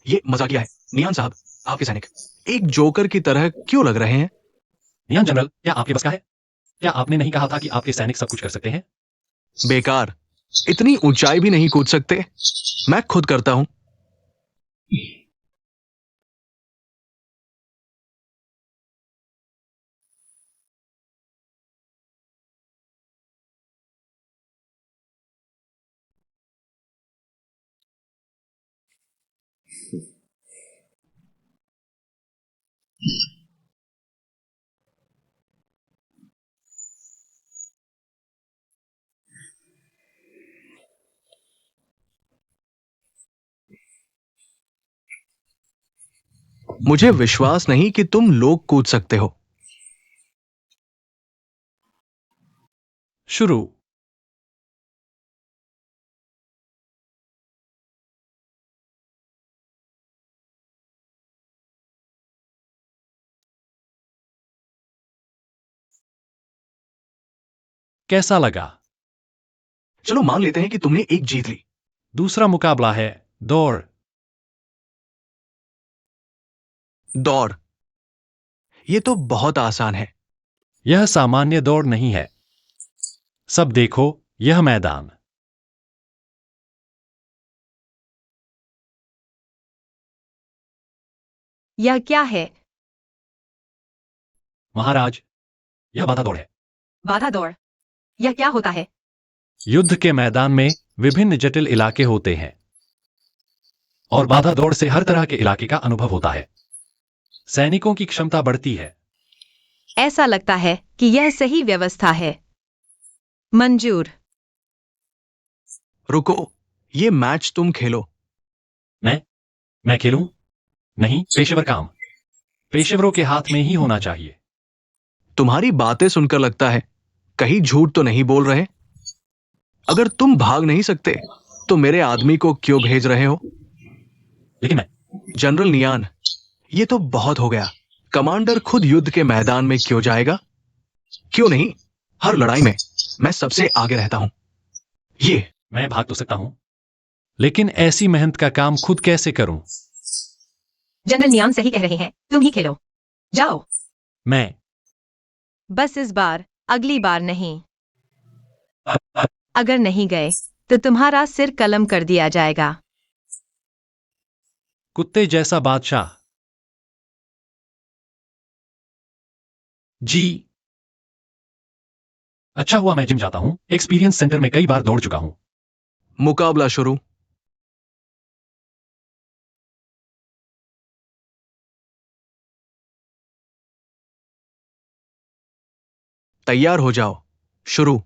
ये मजाकिया है। नियान साहब, आपके सैनिक एक जोकर की तरह क्यों लग रहे हैं? नियम जनरल, क्या आपके बस का है? क्या आपने नहीं कहा था कि आपके सैनिक सब कुछ कर सकते हैं? बेकार, इतनी ऊंचाई भी नहीं कूद सकते। मैं खुद करता हूं। मुझे विश्वास नहीं कि तुम लोग कूद सकते हो। शुरू। कैसा लगा? चलो मान लेते हैं कि तुमने एक जीत ली। दूसरा मुकाबला है दौड़। दौड़। ये तो बहुत आसान है। यह सामान्य दौड़ नहीं है। सब देखो, यह मैदान। यह क्या है? महाराज, यह बाधा दौड़ है। बाधा दौड़? यह क्या होता है? युद्ध के मैदान में विभिन्न जटिल इलाके होते हैं और बाधा दौड़ से हर तरह के इलाके का अनुभव होता है। सैनिकों की क्षमता बढ़ती है। ऐसा लगता है कि यह सही व्यवस्था है। मंजूर। रुको, ये मैच तुम खेलो। मैं खेलूं? नहीं, पेशेवर काम पेशेवरों के हाथ में ही होना चाहिए। तुम्हारी बातें सुनकर लगता है कहीं झूठ तो नहीं बोल रहे। अगर तुम भाग नहीं सकते तो मेरे आदमी को क्यों भेज रहे हो? लेकिन मैं जनरल नियान, ये तो बहुत हो गया। कमांडर खुद युद्ध के मैदान में क्यों जाएगा? क्यों नहीं? हर लड़ाई में मैं सबसे आगे रहता हूं। मैं भाग तो सकता हूं, लेकिन ऐसी मेहनत का काम खुद कैसे करूं? जनरल नियाम सही कह रहे हैं, तुम ही खेलो। जाओ। मैं बस इस बार, अगली बार नहीं। अगर नहीं गए तो तुम्हारा सिर कलम कर दिया जाएगा। कुत्ते जैसा बादशाह। जी। अच्छा हुआ मैं जिम जाता हूं। एक्सपीरियंस सेंटर में कई बार दौड़ चुका हूं। मुकाबला शुरू। तैयार हो जाओ। शुरू।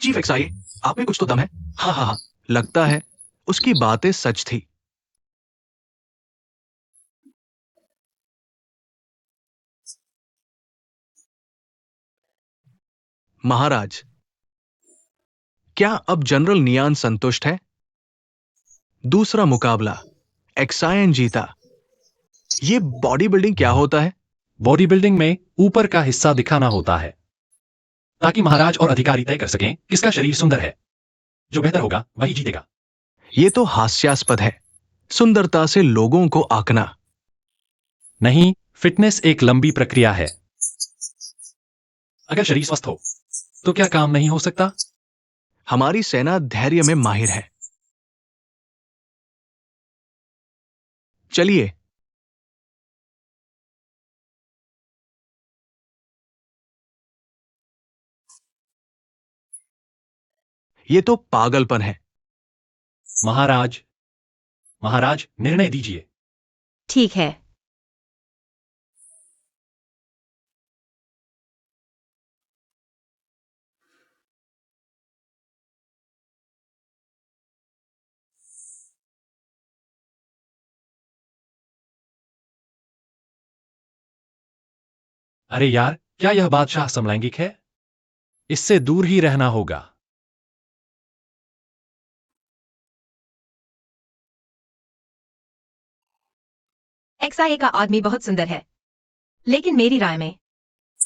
चीफ एक्सआई, आप में कुछ तो दम है। हाँ हाँ हाँ, लगता है उसकी बातें सच थी। महाराज, क्या अब जनरल नियान संतुष्ट है? दूसरा मुकाबला, एक्सायन जीता। ये बॉडी बिल्डिंग क्या होता है? बॉडी बिल्डिंग में ऊपर का हिस्सा दिखाना होता है ताकि महाराज और अधिकारी तय कर सकें किसका शरीर सुंदर है। जो बेहतर होगा वही जीतेगा। ये तो हास्यास्पद है। सुंदरता से लोगों को आंकना। नहीं, फिटनेस एक लंबी प्रक्रिया है। अगर शरीर स्वस्थ हो तो क्या काम नहीं हो सकता? हमारी सेना धैर्य में माहिर है। चलिए। ये तो पागलपन है। महाराज, महाराज निर्णय दीजिए। ठीक है। अरे यार, क्या यह बादशाह समलैंगिक है? इससे दूर ही रहना होगा। एक्सआई का आदमी बहुत सुंदर है, लेकिन मेरी राय में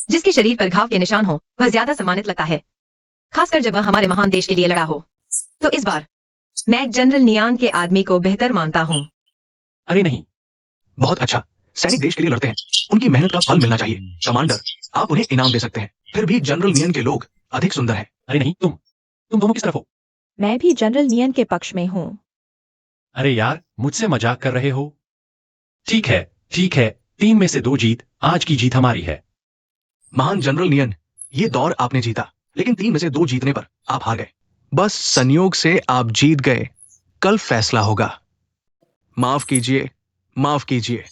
जिसके शरीर पर घाव के निशान हो वह ज्यादा सम्मानित लगता है, खासकर जब वह हमारे महान देश के लिए लड़ा हो। तो इस बार मैं जनरल नियान के आदमी को बेहतर मानता हूँ। अरे नहीं। बहुत अच्छा। सैनिक देश के लिए लड़ते हैं, उनकी मेहनत का फल मिलना चाहिए। कमांडर, आप उन्हें इनाम दे सकते हैं। फिर भी जनरल नियन के लोग अधिक सुंदर हैं। अरे नहीं, तुम दोनों किस तरफ हो? मैं भी जनरल नियन के पक्ष में हूँ। अरे यार, मुझसे मजाक कर रहे हो? ठीक है, ठीक है। 3 में से 2 जीत। आज की जीत हमारी है। महान जनरल नियन, ये दौर आपने जीता, लेकिन 3 में से 2 जीतने पर आप हार गए। बस संयोग से आप जीत गए। कल फैसला होगा। माफ कीजिए, माफ कीजिए।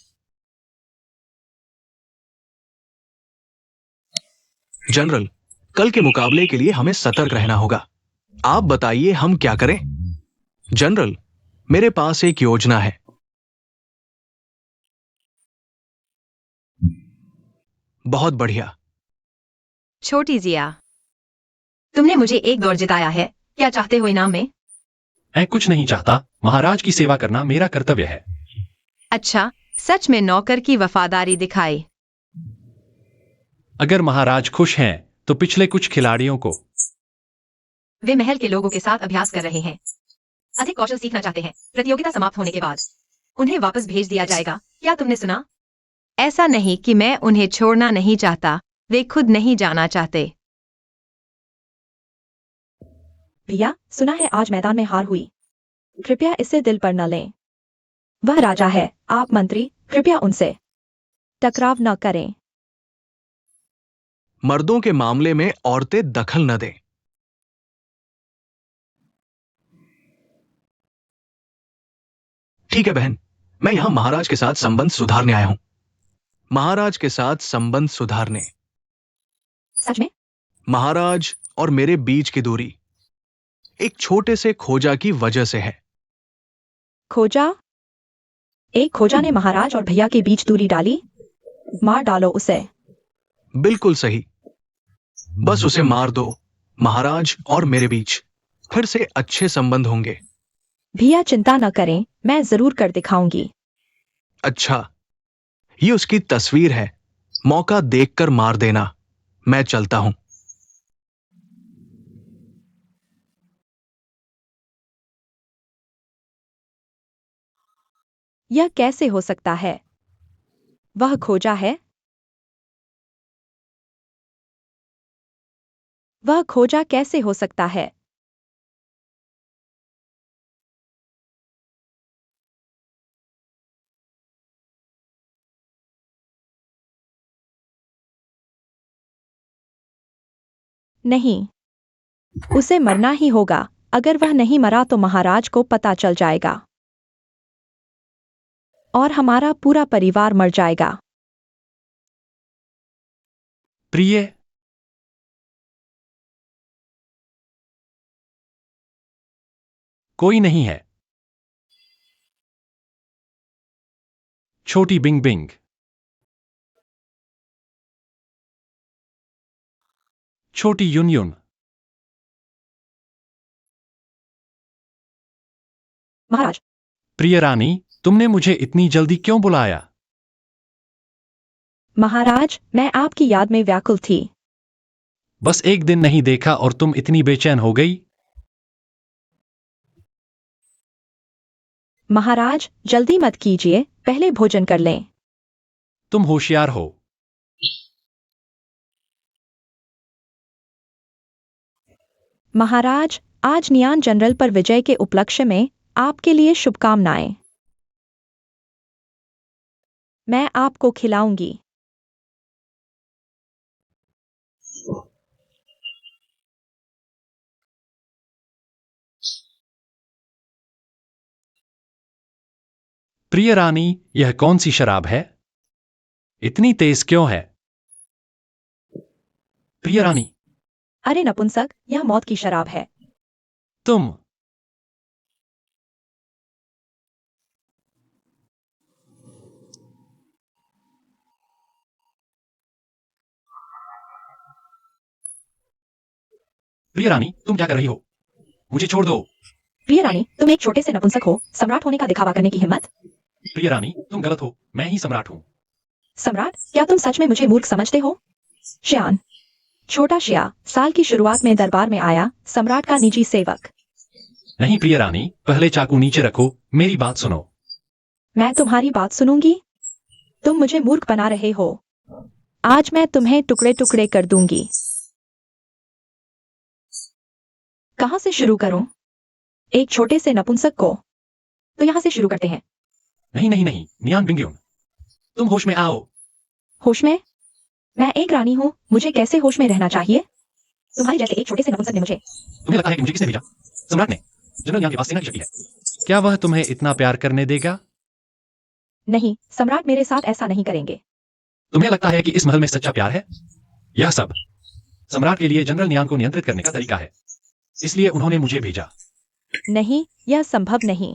जनरल, कल के मुकाबले के लिए हमें सतर्क रहना होगा। आप बताइए हम क्या करें? जनरल, मेरे पास एक योजना है। बहुत बढ़िया। छोटी जिया, तुमने मुझे एक दौर जिताया है, क्या चाहते हो इनाम में? मैं कुछ नहीं चाहता, महाराज की सेवा करना मेरा कर्तव्य है। अच्छा, सच में नौकर की वफादारी दिखाई। अगर महाराज खुश हैं तो पिछले कुछ खिलाड़ियों को। वे महल के लोगों के साथ अभ्यास कर रहे हैं, अधिक कौशल सीखना चाहते हैं। प्रतियोगिता समाप्त होने के बाद उन्हें वापस भेज दिया जाएगा, क्या तुमने सुना? ऐसा नहीं कि मैं उन्हें छोड़ना नहीं चाहता, वे खुद नहीं जाना चाहते। भैया, सुना है आज मैदान में हार हुई। कृपया इसे दिल पर न लें। वह राजा है, आप मंत्री, कृपया उनसे टकराव न करें। मर्दों के मामले में औरतें दखल न दें। ठीक है बहन, मैं यहां महाराज के साथ संबंध सुधारने आया हूं। महाराज के साथ संबंध सुधारने। सच में? महाराज और मेरे बीच की दूरी एक छोटे से खोजा की वजह से है। खोजा? एक खोजा ने महाराज और भैया के बीच दूरी डाली? मार डालो उसे। बिल्कुल सही, बस उसे मार दो। महाराज और मेरे बीच फिर से अच्छे संबंध होंगे। भैया चिंता न करें, मैं जरूर कर दिखाऊंगी। अच्छा, ये उसकी तस्वीर है, मौका देखकर मार देना। मैं चलता हूं। यह कैसे हो सकता है? वह खोजा है? वह खोजा कैसे हो सकता है? नहीं, उसे मरना ही होगा। अगर वह नहीं मरा तो महाराज को पता चल जाएगा और हमारा पूरा परिवार मर जाएगा। प्रिय, कोई नहीं है। छोटी बिंग बिंग। छोटी युन युन। महाराज, प्रिय रानी, तुमने मुझे इतनी जल्दी क्यों बुलाया? महाराज, मैं आपकी याद में व्याकुल थी। बस एक दिन नहीं देखा और तुम इतनी बेचैन हो गई? महाराज, जल्दी मत कीजिए, पहले भोजन कर लें। तुम होशियार हो। महाराज, आज नियान जनरल पर विजय के उपलक्ष्य में आपके लिए शुभकामनाएं। मैं आपको खिलाऊंगी। प्रिय रानी, यह कौन सी शराब है? इतनी तेज क्यों है? प्रिय रानी, अरे नपुंसक, यह मौत की शराब है। तुम। प्रिय रानी, तुम क्या कर रही हो? मुझे छोड़ दो। प्रिय रानी, तुम एक छोटे से नपुंसक हो, सम्राट होने का दिखावा करने की हिम्मत? प्रिय रानी, तुम गलत हो, मैं ही सम्राट हूं। सम्राट, क्या तुम सच में मुझे मूर्ख समझते हो? श्यान, छोटा शिया, साल की शुरुआत में दरबार में आया, सम्राट का निजी सेवक। नहीं प्रिय रानी, पहले चाकू नीचे रखो, मेरी बात सुनो। मैं तुम्हारी बात सुनूंगी? तुम मुझे मूर्ख बना रहे हो। आज मैं तुम्हें टुकड़े टुकड़े कर दूंगी। कहां से शुरू करूं? एक छोटे से नपुंसक को? तो यहां से शुरू करते हैं। नहीं नहीं नहीं, नियान बिंग्यून, तुम होश में आओ। होश में? मैं एक रानी हूं, मुझे कैसे होश में रहना चाहिए? तुम्हारे जैसे एक छोटे से नपुंसक ने मुझे। तुम्हें लगता है कि मुझे किसने भेजा? सम्राट ने। जनरल नियान के पास सेना की शक्ति है। क्या वह तुम्हें इतना प्यार करने देगा? नहीं, सम्राट मेरे साथ ऐसा नहीं करेंगे। तुम्हें लगता है कि इस महल में सच्चा प्यार है? यह सब सम्राट के लिए जनरल नियान को नियंत्रित करने का तरीका है, इसलिए उन्होंने मुझे भेजा। नहीं, यह संभव नहीं।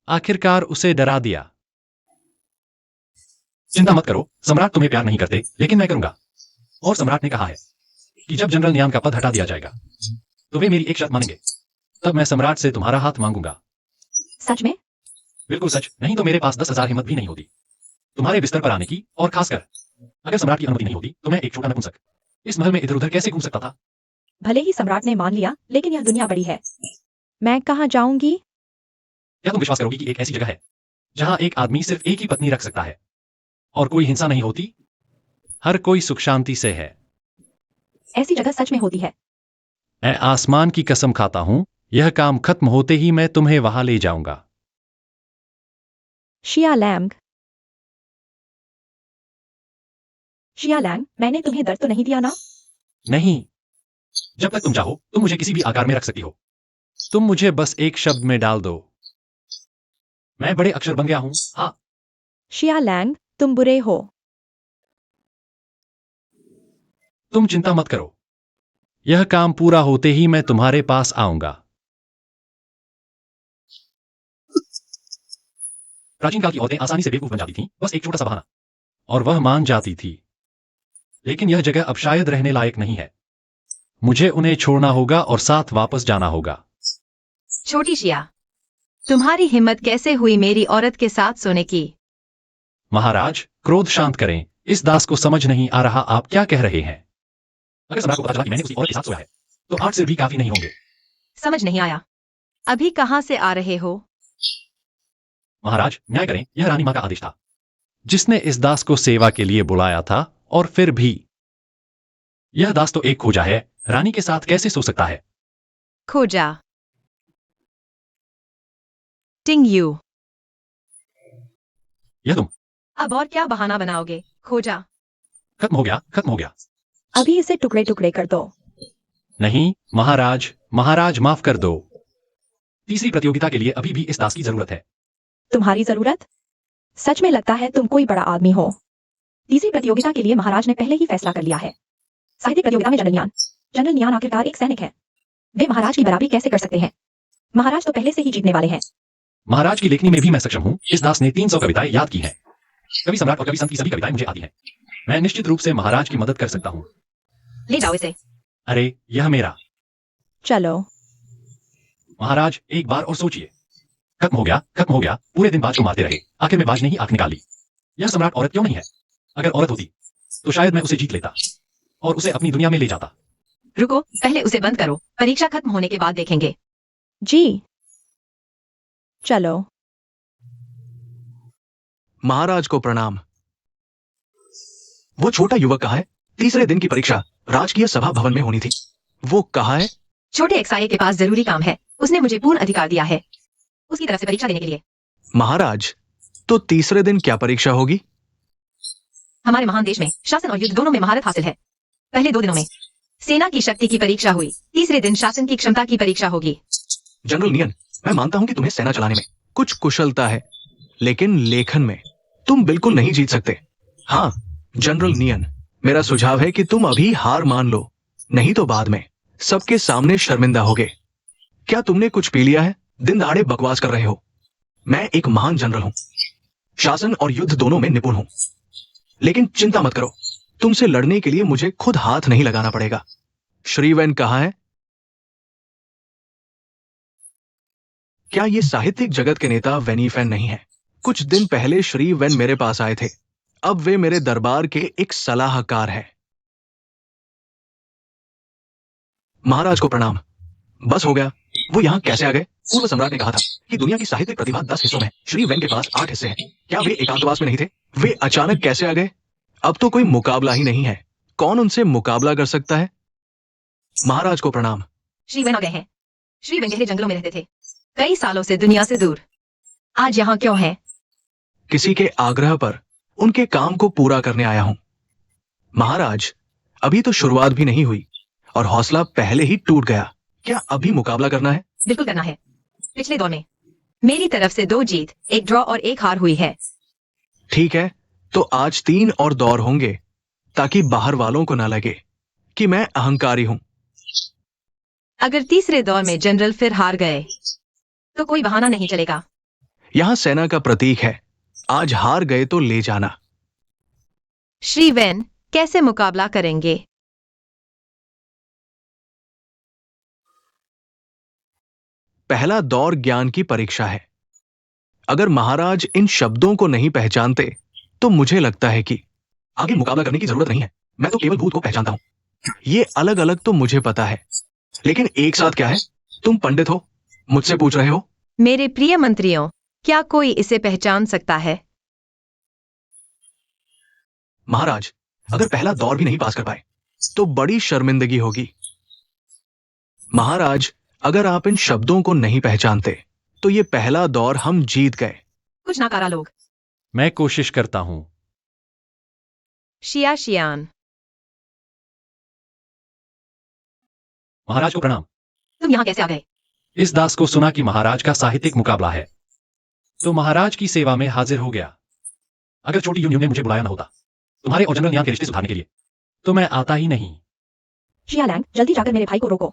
आखिरकार उसे डरा दिया। चिंता मत करो, सम्राट तुम्हें प्यार नहीं करते, लेकिन मैं करूंगा। और सम्राट ने कहा है कि जब जनरल नियान का पद हटा दिया जाएगा तो वे मेरी एक शर्त मानेंगे, तब मैं सम्राट से तुम्हारा हाथ मांगूंगा। सच में? बिल्कुल सच, नहीं तो मेरे पास 10,000 हिम्मत भी नहीं होती तुम्हारे बिस्तर पर आने की, और खासकर अगर सम्राट की अनुमति नहीं होती तो मैं एक छोटा नपुंसक इस महल में इधर उधर कैसे घूम सकता था? भले ही सम्राट ने मान लिया, लेकिन यह दुनिया बड़ी है। मैं कहाँ जाऊंगी? क्या तुम विश्वास करोगी कि एक ऐसी जगह है जहां एक आदमी सिर्फ एक ही पत्नी रख सकता है और कोई हिंसा नहीं होती? हर कोई सुख शांति से है। ऐसी जगह सच में होती है। मैं आसमान की कसम खाता हूं, यह काम खत्म होते ही मैं तुम्हें वहां ले जाऊंगा। शियालैंग, शियालैंग, मैंने तुम्हें दर्द तो नहीं दिया ना? नहीं, जब तक तुम चाहो तुम मुझे किसी भी आकार में रख सकती हो। तुम मुझे बस एक शब्द में डाल दो। मैं बड़े अक्षर बन गया हूं। हाँ, शियालैंग, तुम बुरे हो। तुम चिंता मत करो, यह काम पूरा होते ही मैं तुम्हारे पास आऊंगा। प्राचीन काल की औरतें आसानी से बेवकूफ बन जाती थीं, बस एक छोटा सा बहाना, और वह मान जाती थी। लेकिन यह जगह अब शायद रहने लायक नहीं है। मुझे उन्हें छोड़ना होगा और साथ वापस जाना होगा। छोटी शिया, तुम्हारी हिम्मत कैसे हुई मेरी औरत के साथ सोने की? महाराज, क्रोध शांत करें, इस दास को समझ नहीं आ रहा आप क्या कह रहे हैं। अगर सम्राट को पता चला कि मैंने उसी औरत के साथ सोया है तो 8 सिर भी काफी नहीं होंगे। समझ नहीं आया, अभी कहां से आ रहे हो? महाराज, न्याय करें, यह रानी मां का आदेश था, जिसने इस दास को सेवा के लिए बुलाया था। और फिर भी यह दास तो एक खोजा है, रानी के साथ कैसे सो सकता है? खोजा? टिंग यू, यह तुम? अब और क्या बहाना बनाओगे? खोजा? खत्म हो गया, खत्म हो गया। अभी इसे टुकड़े टुकड़े कर दो। नहीं महाराज, महाराज माफ कर दो। तीसरी प्रतियोगिता के लिए अभी भी इस दास की जरूरत है। तुम्हारी जरूरत? सच में लगता है तुम कोई बड़ा आदमी हो। तीसरी प्रतियोगिता के लिए महाराज ने पहले ही फैसला कर लिया है। साहित्यिक प्रतियोगिता में जनरल नियान आखिरकार एक सैनिक है। वे महाराज की बराबरी कैसे कर सकते हैं? महाराज तो पहले से ही जीतने वाले हैं। महाराज की लेखनी में भी मैं सक्षम हूं। इस दास ने 300 कविताएं याद की हैं। कवि सम्राट और कवि संत की सभी कविताएं मुझे आती हैं। मैं निश्चित रूप से महाराज की मदद कर सकता हूं। ले जाओ इसे। अरे यह मेरा। चलो। महाराज एक बार और सोचिए। खत्म हो गया, खत्म हो गया। पूरे दिन बाज को मारते रहे, आखिर में बाज ने ही आंख निकाल ली। यह सम्राट औरत क्यों नहीं है? अगर औरत होती तो शायद मैं उसे जीत लेता और उसे अपनी दुनिया में ले जाता। रुको, पहले उसे बंद करो, परीक्षा खत्म होने के बाद देखेंगे। जी चलो। महाराज को प्रणाम। वो छोटा युवक कहाँ है? तीसरे दिन की परीक्षा राजकीय सभा भवन में होनी थी। वो कहाँ है? छोटे एक्साये के पास जरूरी काम है, उसने मुझे पूर्ण अधिकार दिया है उसकी तरफ से परीक्षा देने के लिए। महाराज, तो तीसरे दिन क्या परीक्षा होगी? हमारे महान देश में शासन और युद्ध दोनों में महारत हासिल है। पहले 2 दिनों में सेना की शक्ति की परीक्षा हुई, तीसरे दिन शासन की क्षमता की परीक्षा होगी। जनरल नियन, मैं मानता हूं कि तुम्हें सेना चलाने में कुछ कुशलता है, लेकिन लेखन में तुम बिल्कुल नहीं जीत सकते। हाँ जनरल नियन, मेरा सुझाव है कि तुम अभी हार मान लो, नहीं तो बाद में सबके सामने शर्मिंदा होगे। क्या तुमने कुछ पी लिया है? दिन दहाड़े बकवास कर रहे हो। मैं एक महान जनरल हूं, शासन और युद्ध दोनों में निपुण हूं। लेकिन चिंता मत करो, तुमसे लड़ने के लिए मुझे खुद हाथ नहीं लगाना पड़ेगा। श्रीवेन कहाँ है? क्या ये साहित्यिक जगत के नेता वेनीफेन नहीं है? कुछ दिन पहले श्री वेन मेरे पास आए थे, अब वे मेरे दरबार के एक सलाहकार हैं। महाराज को प्रणाम। बस हो गया। वो यहाँ कैसे आ गए? पूर्व सम्राट ने कहा था कि दुनिया की साहित्यिक प्रतिभा 10 हिस्सों में, श्री वेन के पास 8 हिस्से हैं। क्या वे एकांतवास में नहीं थे? वे अचानक कैसे आ गए? अब तो कोई मुकाबला ही नहीं है। कौन उनसे मुकाबला कर सकता है? महाराज को प्रणाम। श्री वेन आ गए हैं। श्री वेन गहरे जंगलों में रहते थे, कई सालों से दुनिया से दूर। आज यहाँ क्यों है? किसी के आग्रह पर उनके काम को पूरा करने आया हूं। महाराज, अभी तो शुरुआत भी नहीं हुई, और हौसला पहले ही टूट गया। क्या अभी मुकाबला करना है? बिल्कुल करना है। पिछले दौर में मेरी तरफ से 2 जीत, 1 ड्रॉ और 1 हार हुई है। ठीक है, तो आज 3 और दौर होंगे ताकि बाहर वालों को ना लगे कि मैं अहंकारी हूं। अगर तीसरे दौर में जनरल फिर हार गए तो कोई बहाना नहीं चलेगा। यहां सेना का प्रतीक है, आज हार गए तो ले जाना। श्री वैन कैसे मुकाबला करेंगे? पहला दौर ज्ञान की परीक्षा है। अगर महाराज इन शब्दों को नहीं पहचानते तो मुझे लगता है कि आगे मुकाबला करने की जरूरत नहीं है। मैं तो केवल भूत को पहचानता हूं। ये अलग अलग तो मुझे पता है, लेकिन एक साथ क्या है? तुम पंडित हो, मुझसे पूछ रहे हो? मेरे प्रिय मंत्रियों, क्या कोई इसे पहचान सकता है? महाराज, अगर पहला दौर भी नहीं पास कर पाए तो बड़ी शर्मिंदगी होगी। महाराज, अगर आप इन शब्दों को नहीं पहचानते तो ये पहला दौर हम जीत गए। कुछ नाकारा लोग। मैं कोशिश करता हूं। शियान, महाराज को प्रणाम। तुम यहाँ कैसे आ गए? इस दास को सुना कि महाराज का साहित्यिक मुकाबला है, तो महाराज की सेवा में हाजिर हो गया। अगर छोटी यूनियन ने मुझे बुलाया ना होता तुम्हारे और जनरल नियान के रिश्ते सुधारने के लिए, तो मैं आता ही नहीं। शियालैंग, जल्दी जाकर मेरे भाई को रोको।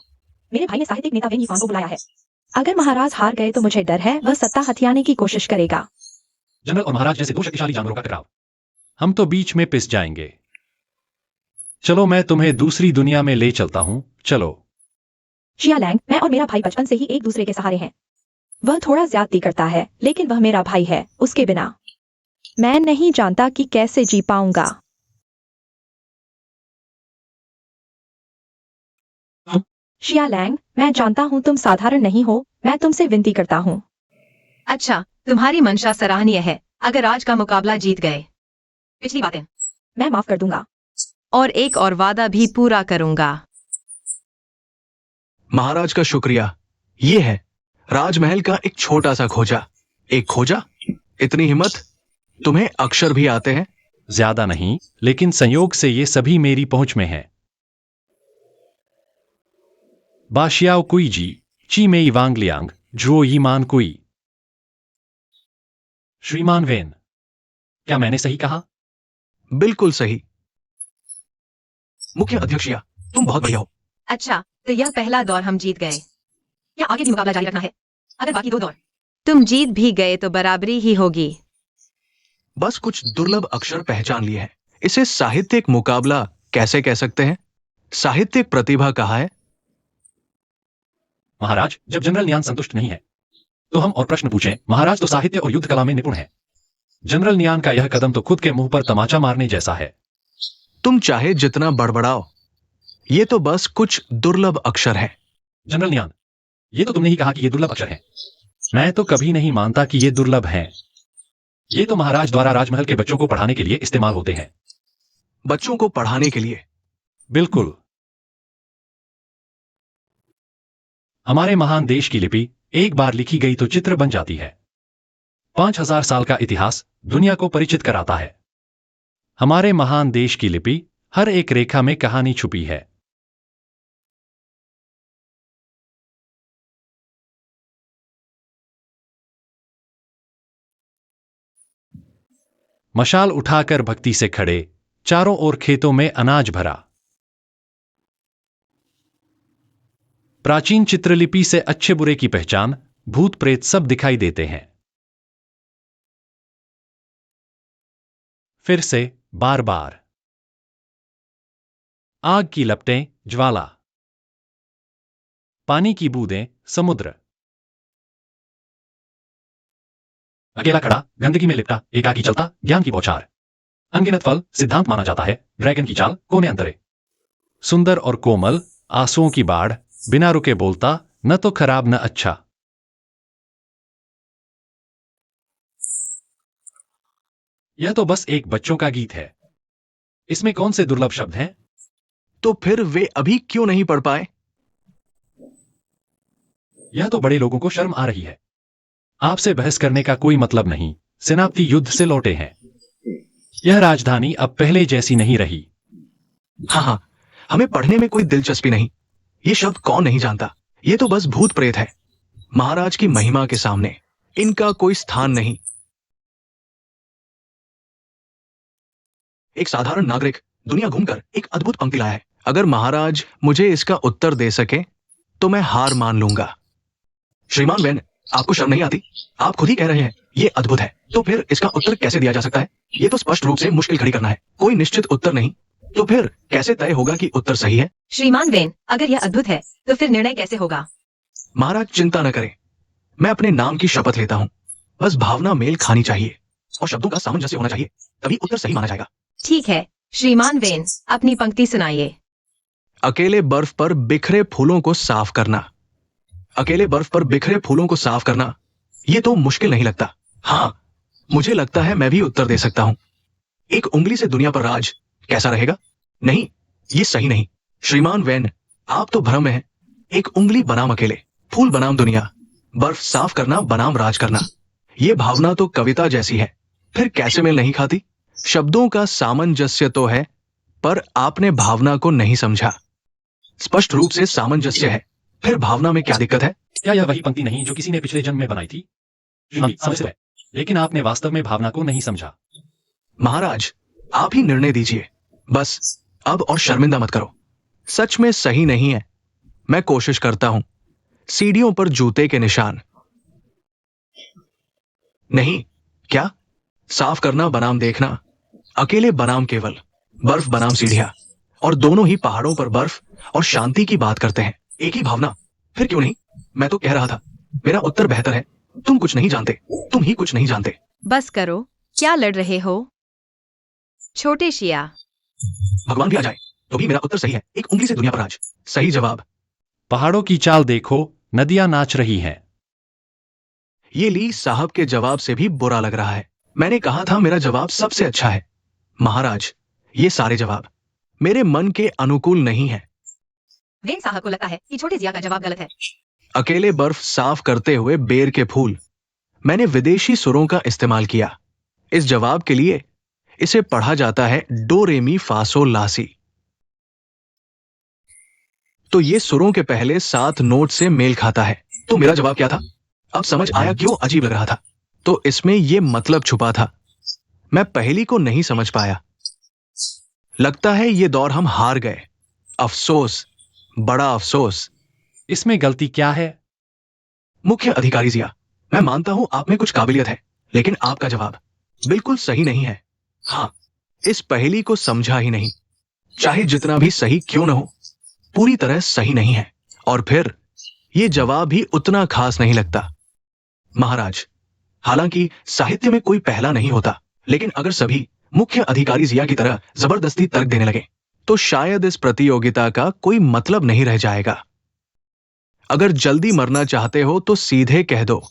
मेरे भाई ने साहित्यिक नेता वेन यीफांग को बुलाया है। अगर महाराज हार गए तो मुझे डर है वह सत्ता हथियाने की कोशिश करेगा। जनरल और महाराज जैसे 2 शक्तिशाली जानवरों का टकराव, हम तो बीच में पिस जाएंगे। चलो मैं तुम्हें दूसरी दुनिया में ले चलता हूं, चलो। शियालैंग, मैं और मेरा भाई बचपन से ही एक दूसरे के सहारे हैं। वह थोड़ा ज्यादती करता है, लेकिन वह मेरा भाई है। उसके बिना मैं नहीं जानता कि कैसे जी पाऊंगा। शियालैंग, मैं जानता हूं तुम साधारण नहीं हो। मैं तुमसे विनती करता हूं। अच्छा, तुम्हारी मंशा सराहनीय है। अगर आज का मुकाबला जीत गए, पिछली बातें मैं माफ कर दूंगा और एक और वादा भी पूरा करूंगा। महाराज का शुक्रिया। ये है राजमहल का एक छोटा सा खोजा। एक खोजा? इतनी हिम्मत? तुम्हें अक्षर भी आते हैं? ज्यादा नहीं, लेकिन संयोग से ये सभी मेरी पहुंच में है। बाशियाओ कुई जी, ची मेई वांगलियांग, जुओ यीमान कुई। श्रीमान वेन, क्या मैंने सही कहा? बिल्कुल सही। मुख्य अध्यक्षिया, तुम बहुत बढ़िया हो। अच्छा, तो यह पहला दौर हम जीत गए। क्या आगे भी मुकाबला जारी रखना है? अगर बाकी 2 दौर तुम जीत भी गए तो बराबरी ही होगी। बस कुछ दुर्लभ अक्षर पहचान लिए हैं। इसे साहित्यिक मुकाबला कैसे कह सकते हैं? साहित्यिक प्रतिभा कहाँ है? महाराज, जब जनरल नियान संतुष्ट नहीं है तो हम और प्रश्न पूछें। महाराज तो साहित्य और युद्ध कला में निपुण है। जनरल नियान का यह कदम तो खुद के मुंह पर तमाचा मारने जैसा है। तुम चाहे जितना बड़बड़ाओ, ये तो बस कुछ दुर्लभ अक्षर है। जनरल नियान, ये तो तुमने ही कहा कि ये दुर्लभ अक्षर है। मैं तो कभी नहीं मानता कि ये दुर्लभ हैं। ये तो महाराज द्वारा राजमहल के बच्चों को पढ़ाने के लिए इस्तेमाल होते हैं। बच्चों को पढ़ाने के लिए? बिल्कुल। हमारे महान देश की लिपि एक बार लिखी गई तो चित्र बन जाती है। 5000 साल का इतिहास दुनिया को परिचित कराता है। हमारे महान देश की लिपि हर एक रेखा में कहानी छुपी है। मशाल उठाकर भक्ति से खड़े, चारों ओर खेतों में अनाज भरा। प्राचीन चित्रलिपि से अच्छे बुरे की पहचान, भूत प्रेत सब दिखाई देते हैं। फिर से बार बार आग की लपटें, ज्वाला, पानी की बूंदें, समुद्र। अकेला खड़ा, गंदगी में लिपटा, एकाकी चलता, ज्ञान की बौछार। अनगिनत फल, सिद्धांत माना जाता है, ड्रैगन की चाल, कोने अंतरे। सुंदर और कोमल, आंसुओं की बाढ़, बिना रुके बोलता, न तो खराब न अच्छा। यह तो बस एक बच्चों का गीत है। इसमें कौन से दुर्लभ शब्द हैं? तो फिर वे अभी क्यों नहीं पढ़ पाए? यह तो बड़े लोगों को शर्म आ रही है। आपसे बहस करने का कोई मतलब नहीं। सेनापति युद्ध से लौटे हैं। यह राजधानी अब पहले जैसी नहीं रही। हाँ, हमें पढ़ने में कोई दिलचस्पी नहीं। ये शब्द कौन नहीं जानता, ये तो बस भूत प्रेत है। महाराज की महिमा के सामने इनका कोई स्थान नहीं। एक साधारण नागरिक दुनिया घूमकर एक अद्भुत पंक्ति लाया है। अगर महाराज मुझे इसका उत्तर दे सके तो मैं हार मान लूंगा। श्रीमान वैन, आपको शर्म नहीं आती? आप खुद ही कह रहे हैं ये अद्भुत है, तो फिर इसका उत्तर कैसे दिया जा सकता है? ये तो स्पष्ट रूप से मुश्किल खड़ी करना है, कोई निश्चित उत्तर नहीं। तो फिर कैसे तय होगा कि उत्तर सही है? श्रीमान वेन, अगर यह अद्भुत है तो फिर निर्णय कैसे होगा? महाराज चिंता न करें, मैं अपने नाम की शपथ लेता हूँ। बस भावना मेल खानी चाहिए और शब्दों का सामंजस्य होना चाहिए, तभी उत्तर सही माना जाएगा। ठीक है श्रीमान वेन, अपनी पंक्ति सुनाइए। अकेले बर्फ पर बिखरे फूलों को साफ करना। अकेले बर्फ पर बिखरे फूलों को साफ करना, ये तो मुश्किल नहीं लगता। हाँ, मुझे लगता है मैं भी उत्तर दे सकता हूं। एक उंगली से दुनिया पर राज कैसा रहेगा? नहीं, ये सही नहीं। श्रीमान वैन, आप तो भ्रम में हैं। एक उंगली बनाम अकेले, फूल बनाम दुनिया, बर्फ साफ करना बनाम राज करना, ये भावना तो कविता जैसी है, फिर कैसे मेल नहीं खाती? शब्दों का सामंजस्य तो है, पर आपने भावना को नहीं समझा। स्पष्ट रूप से सामंजस्य है, फिर भावना में क्या दिक्कत है? क्या यह वही पंक्ति नहीं जो किसी ने पिछले जन्म में बनाई थी? हाँ, समझ है, लेकिन आपने वास्तव में भावना को नहीं समझा। महाराज, आप ही निर्णय दीजिए, बस अब और शर्मिंदा मत करो। सच में सही नहीं है, मैं कोशिश करता हूं। सीढ़ियों पर जूते के निशान नहीं। क्या? साफ करना बनाम देखना, अकेले बनाम केवल, बर्फ बनाम सीढ़ियां, और दोनों ही पहाड़ों पर बर्फ और शांति की बात करते हैं। एक ही भावना, फिर क्यों नहीं? मैं तो कह रहा था मेरा उत्तर बेहतर है। तुम कुछ नहीं जानते, तुम ही कुछ नहीं जानते। बस करो, क्या लड़ रहे हो? छोटे शिया, भगवान भी आ जाए तो भी मेरा उत्तर सही है। एक उंगली से दुनिया पर राज, सही जवाब। पहाड़ों की चाल देखो, नदियां नाच रही हैं। ये ली साहब के जवाब से भी बुरा लग रहा है। मैंने कहा था मेरा जवाब सबसे अच्छा है। महाराज, ये सारे जवाब मेरे मन के अनुकूल नहीं है। वेन साहब को लगता है कि छोटे जिया का जवाब गलत है। अकेले बर्फ साफ करते हुए बेर के फूल, मैंने विदेशी सुरों का इस्तेमाल किया। इस जवाब के लिए इसे पढ़ा जाता है डो रे मी फा सो ला सी। तो ये सुरों के पहले 7 नोट से मेल खाता है। तो मेरा जवाब क्या था? अब समझ आया क्यों अजीब लग रहा था। तो इसमें यह मतलब छुपा था। मैं पहली को नहीं समझ पाया। लगता है ये दौर हम हार गए। अफसोस, बड़ा अफसोस। इसमें गलती क्या है? मुख्य अधिकारी जिया, मैं मानता हूं आप में कुछ काबिलियत है, लेकिन आपका जवाब बिल्कुल सही नहीं है। हाँ, इस पहेली को समझा ही नहीं। चाहे जितना भी सही क्यों न हो, पूरी तरह सही नहीं है, और फिर यह जवाब भी उतना खास नहीं लगता। महाराज, हालांकि साहित्य में कोई पहला नहीं होता, लेकिन अगर सभी मुख्य अधिकारी जिया की तरह जबरदस्ती तर्क देने लगे तो शायद इस प्रतियोगिता का कोई मतलब नहीं रह जाएगा। अगर जल्दी मरना चाहते हो तो सीधे कह दो।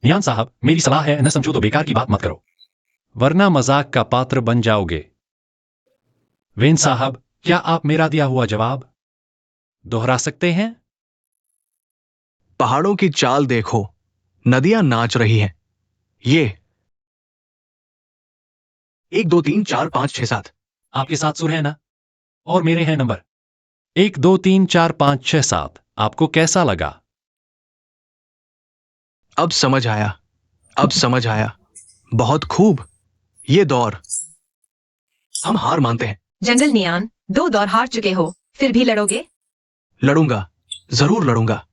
नियान साहब, मेरी सलाह है, न समझो तो बेकार की बात मत करो, वरना मजाक का पात्र बन जाओगे। वेन साहब, क्या आप मेरा दिया हुआ जवाब दोहरा सकते हैं? पहाड़ों की चाल देखो, नदियां नाच रही हैं। ये 1 2 3 4 5 6 7 आपके 7 सुर हैं ना? और मेरे हैं नंबर 1 2 3 4 5 6 7। आपको कैसा लगा? अब समझ आया, अब समझ आया। बहुत खूब। ये दौर हम हार मानते हैं। जंगल नियान, 2 दौर हार चुके हो, फिर भी लड़ोगे? लड़ूंगा, जरूर लड़ूंगा।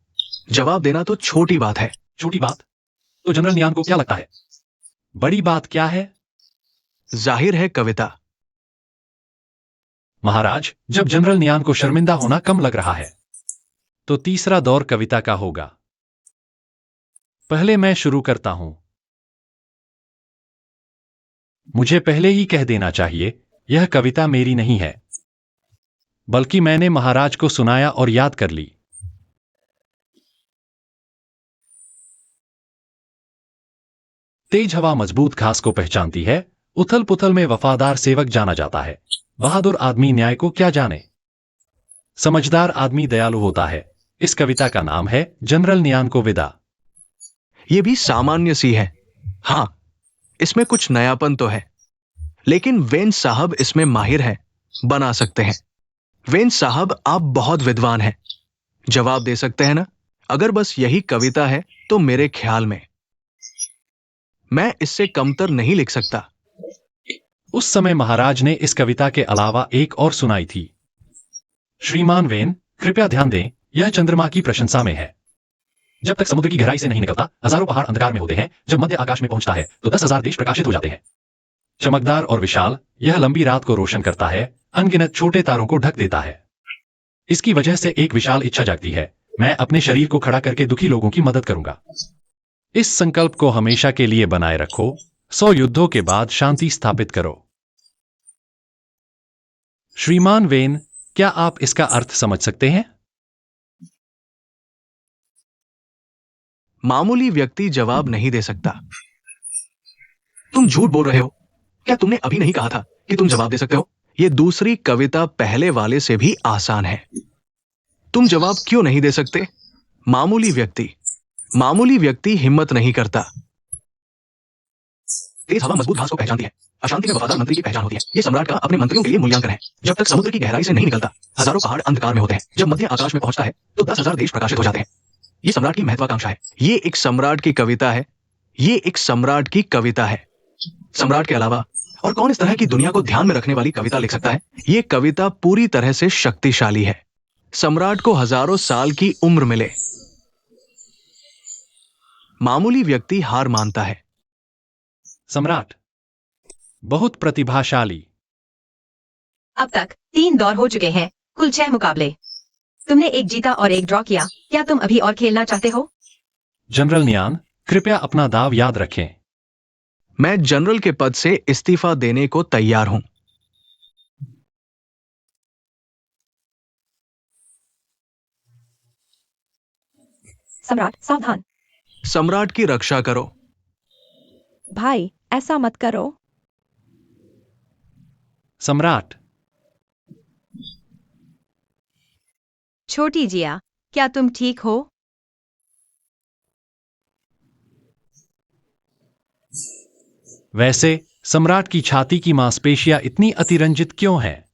जवाब देना तो छोटी बात है। छोटी बात? तो जनरल नियान को क्या लगता है बड़ी बात क्या है? जाहिर है कविता। महाराज, जब जनरल नियान को शर्मिंदा होना कम लग रहा है तो तीसरा दौर कविता का होगा। पहले मैं शुरू करता हूं। मुझे पहले ही कह देना चाहिए, यह कविता मेरी नहीं है, बल्कि मैंने महाराज को सुनाया और याद कर ली। तेज हवा मजबूत घास को पहचानती है, उथल पुथल में वफादार सेवक जाना जाता है। बहादुर आदमी न्याय को क्या जाने, समझदार आदमी दयालु होता है। इस कविता का नाम है जनरल नियान को विदा। ये भी सामान्य सी है। हाँ, इसमें कुछ नयापन तो है, लेकिन वेन साहब इसमें माहिर है, बना सकते हैं। वेन साहब, आप बहुत विद्वान हैं। जवाब दे सकते हैं ना? अगर बस यही कविता है तो मेरे ख्याल में मैं इससे कमतर नहीं लिख सकता। उस समय महाराज ने इस कविता के अलावा एक और सुनाई थी। श्रीमान वेन, कृपया ध्यान दें, यह चंद्रमा की प्रशंसा में है। जब तक समुद्र की गहराई से नहीं निकलता, हजारों पहाड़ अंधकार में होते हैं। जब मध्य आकाश में पहुंचता है तो 10,000 देश प्रकाशित हो जाते हैं। चमकदार और विशाल, यह लंबी रात को रोशन करता है, अनगिनत छोटे तारों को ढक देता है। इसकी वजह से एक विशाल इच्छा जागती है, मैं अपने शरीर को खड़ा करके दुखी लोगों की मदद करूंगा। इस संकल्प को हमेशा के लिए बनाए रखो। 100 युद्धों के बाद शांति स्थापित करो। श्रीमान वेन, क्या आप इसका अर्थ समझ सकते हैं? मामूली व्यक्ति जवाब नहीं दे सकता। तुम झूठ बोल रहे हो। क्या तुमने अभी नहीं कहा था कि तुम जवाब दे सकते हो? यह दूसरी कविता पहले वाले से भी आसान है। तुम जवाब क्यों नहीं दे सकते? मामूली व्यक्ति हिम्मत नहीं करता। तेज हवा मजबूत घास को पहचानती है, अशांति में वफादार मंत्री की पहचान होती है। यह सम्राट का अपने मंत्रियों के लिए मूल्यांकन है। जब तक समुद्र की गहराई से नहीं निकलता, हजारों पहाड़ अंधकार में होते हैं। जब मध्य आकाश में पहुंचता है तो 10,000 देश प्रकाशित हो जाते हैं। यह सम्राट की महत्वाकांक्षा है। ये एक सम्राट की कविता है। ये एक सम्राट की कविता है। सम्राट के अलावा और कौन इस तरह की दुनिया को ध्यान में रखने वाली कविता लिख सकता है? ये कविता पूरी तरह से शक्तिशाली है। सम्राट को हजारों साल की उम्र मिले, मामूली व्यक्ति हार मानता है। सम्राट बहुत प्रतिभाशाली। अब तक 3 दौर हो चुके हैं, कुल 6 मुकाबले। तुमने एक जीता और एक ड्रॉ किया। क्या तुम अभी और खेलना चाहते हो? जनरल नियान, कृपया अपना दाव याद रखें। मैं जनरल के पद से इस्तीफा देने को तैयार हूं। सम्राट, सावधान। सम्राट की रक्षा करो। भाई, ऐसा मत करो। सम्राट, छोटी जिया, क्या तुम ठीक हो? वैसे सम्राट की छाती की मांसपेशियां इतनी अतिरंजित क्यों हैं?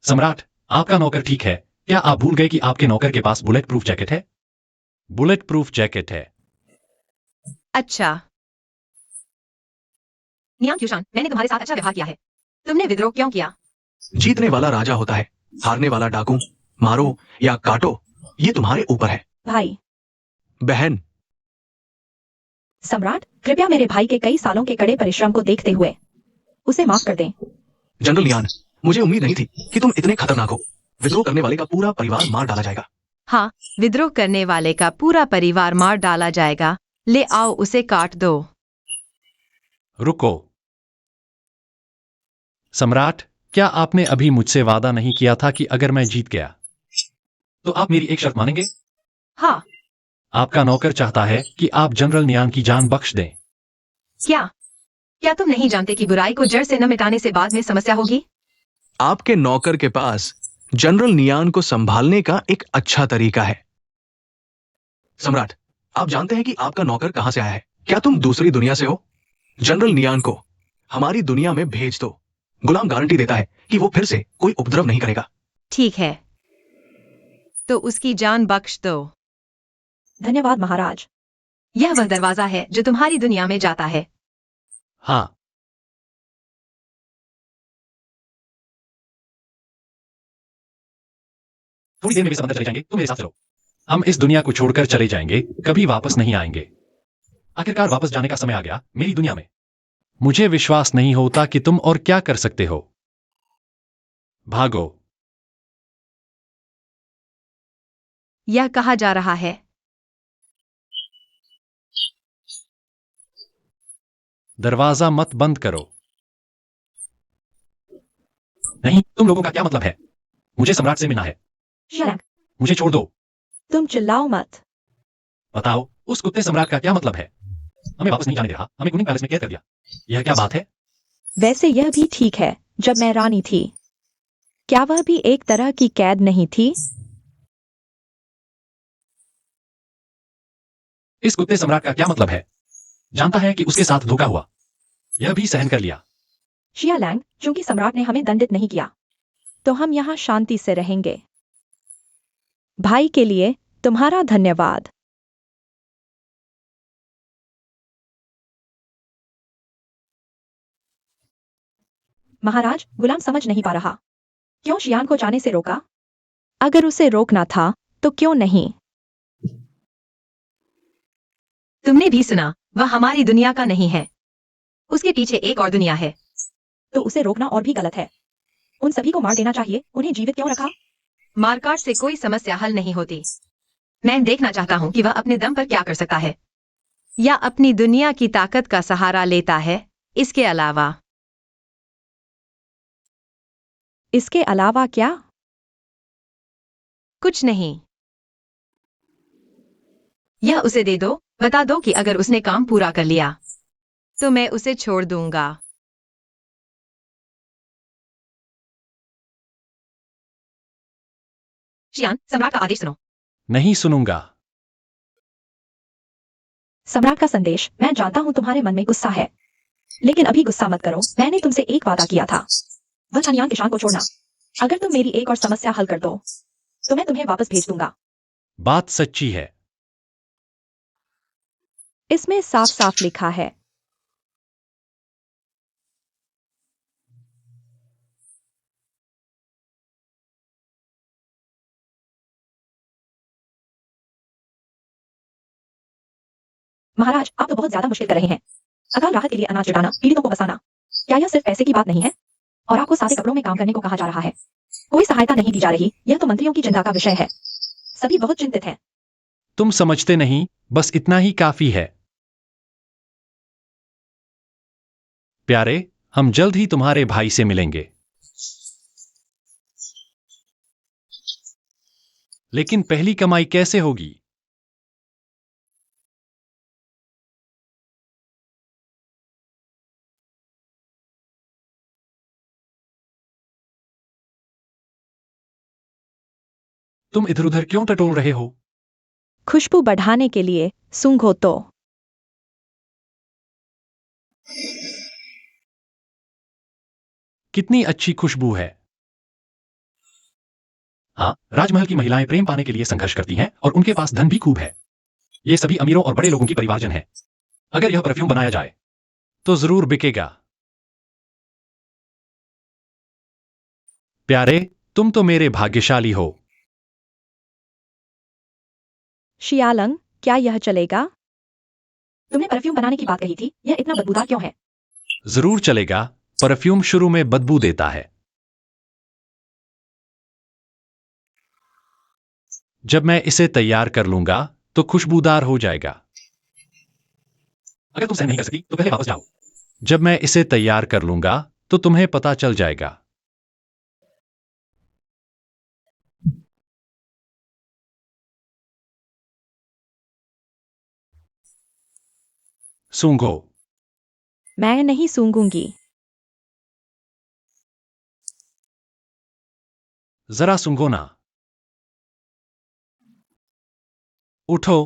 सम्राट, आपका नौकर ठीक है। क्या आप भूल गए कि आपके नौकर के पास बुलेट प्रूफ जैकेट है? बुलेट प्रूफ जैकेट है। अच्छा। नियाम क्यूशान, मैंने तुम्हारे साथ अच्छा व्यवहार किया है। तुमने विद्रोह क्यों किया? जीतने वाला राजा होता है, हारने वाला डाकू। मारो या काटो, ये तुम्हारे ऊपर है। भाई। बहन, सम्राट, कृपया मेरे भाई के कई सालों के कड़े परिश्रम को देखते हुए उसे माफ कर दें। जनरल नियान, मुझे उम्मीद नहीं थी कि तुम इतने खतरनाक हो। विद्रोह करने वाले का पूरा परिवार मार डाला जाएगा। हाँ, विद्रोह करने वाले का पूरा परिवार मार डाला जाएगा। ले आओ, उसे काट दो। रुको। सम्राट, क्या आपने अभी मुझसे वादा नहीं किया था कि अगर मैं जीत गया तो आप मेरी एक शर्त मानेंगे? हाँ। आपका नौकर चाहता है कि आप जनरल नियान की जान बख्श दें। क्या तुम नहीं जानते कि बुराई को जड़ से न मिटाने से बाद में समस्या होगी? आपके नौकर के पास जनरल नियान को संभालने का एक अच्छा तरीका है। सम्राट, आप जानते हैं कि आपका नौकर कहां से आया है? क्या तुम दूसरी दुनिया से हो? जनरल नियान को हमारी दुनिया में भेज दो। गुलाम गारंटी देता है कि वो फिर से कोई उपद्रव नहीं करेगा। ठीक है, तो उसकी जान बख्श दो। धन्यवाद महाराज। यह वह दरवाजा है जो तुम्हारी दुनिया में जाता है। हाँ। थोड़ी देर में वे समंदर चले जाएंगे, तुम मेरे साथ चलो। हम इस दुनिया को छोड़कर चले जाएंगे, कभी वापस नहीं आएंगे। आखिरकार वापस जाने का समय आ गया मेरी दुनिया में। मुझे विश्वास नहीं होता कि तुम और क्या कर सकते हो। भागो। यह कहा जा रहा है। दरवाजा मत बंद करो। नहीं, तुम लोगों का क्या मतलब है? मुझे सम्राट से मिलना है। शरक, मुझे छोड़ दो। तुम चिल्लाओ मत। बताओ, उस कुत्ते सम्राट का क्या मतलब है? हमें वापस नहीं जाने दे रहा, हमें कुनिंग पैलेस में कैद कर दिया। यह क्या बात है? वैसे यह भी ठीक है, जब मैं रानी थी, क्या वह भी एक तरह की कैद नहीं थी? इस कुत्ते सम्राट का क्या मतलब है? जानता है कि उसके साथ धोखा हुआ, यह भी सहन कर लिया। शिया लैंग, चूंकि सम्राट ने हमें दंडित नहीं किया, तो हम यहाँ शांति से रहेंगे। भाई के लिए तुम्हारा धन्यवाद। महाराज, गुलाम समझ नहीं पा रहा। क्यों शियान को जाने से रोका? अगर उसे रोकना था तो क्यों नहीं? तुमने भी सुना, वह हमारी दुनिया का नहीं है। उसके पीछे एक और दुनिया है। तो उसे रोकना और भी गलत है। उन सभी को मार देना चाहिए। उन्हें जीवित क्यों रखा? मारकाट से कोई समस्या हल नहीं होती। मैं देखना चाहता हूँ कि वह अपने दम पर क्या कर सकता है, या अपनी दुनिया की ताकत का सहारा लेता है। इसके अलावा क्या? कुछ नहीं। यह उसे दे दो, बता दो कि अगर उसने काम पूरा कर लिया तो मैं उसे छोड़ दूंगा। शियान, सम्राट का आदेश सुनो। नहीं सुनूंगा। सम्राट का संदेश। मैं जानता हूँ तुम्हारे मन में गुस्सा है, लेकिन अभी गुस्सा मत करो। मैंने तुमसे एक वादा किया था, वह छानियान किशान को छोड़ना। अगर तुम मेरी एक और समस्या हल कर दो तो मैं तुम्हें वापस भेज दूंगा। बात सच्ची है। इसमें साफ साफ लिखा है। महाराज, आप तो बहुत ज्यादा मुश्किल कर रहे हैं। अकाल राहत के लिए अनाज जुटाना, पीड़ितों को बसाना, क्या यह सिर्फ पैसे की बात नहीं है? और आपको सादे कपड़ों में काम करने को कहा जा रहा है। कोई सहायता नहीं दी जा रही। यह तो मंत्रियों की चिंता का विषय है। सभी बहुत चिंतित हैं। तुम समझते नहीं, बस इतना ही काफी है। प्यारे, हम जल्द ही तुम्हारे भाई से मिलेंगे। लेकिन पहली कमाई कैसे होगी? तुम इधर उधर क्यों टटोल रहे हो? खुशबू बढ़ाने के लिए सूंघो तो। कितनी अच्छी खुशबू है। हाँ, राजमहल की महिलाएं प्रेम पाने के लिए संघर्ष करती हैं और उनके पास धन भी खूब है। ये सभी अमीरों और बड़े लोगों की परिवारजन है। अगर यह परफ्यूम बनाया जाए तो जरूर बिकेगा। प्यारे, तुम तो मेरे भाग्यशाली हो। शियालंग, क्या यह चलेगा? तुमने परफ्यूम बनाने की बात कही थी। यह इतना बदबूदार क्यों है? जरूर चलेगा। परफ्यूम शुरू में बदबू देता है। जब मैं इसे तैयार कर लूंगा तो खुशबूदार हो जाएगा। अगर तुम सहन नहीं कर सकी तो पहले वापस जाओ। जब मैं इसे तैयार कर लूंगा तो तुम्हें पता चल जाएगा। सूंघो। मैं नहीं सूंघूंगी। जरा सूंघो ना। उठो।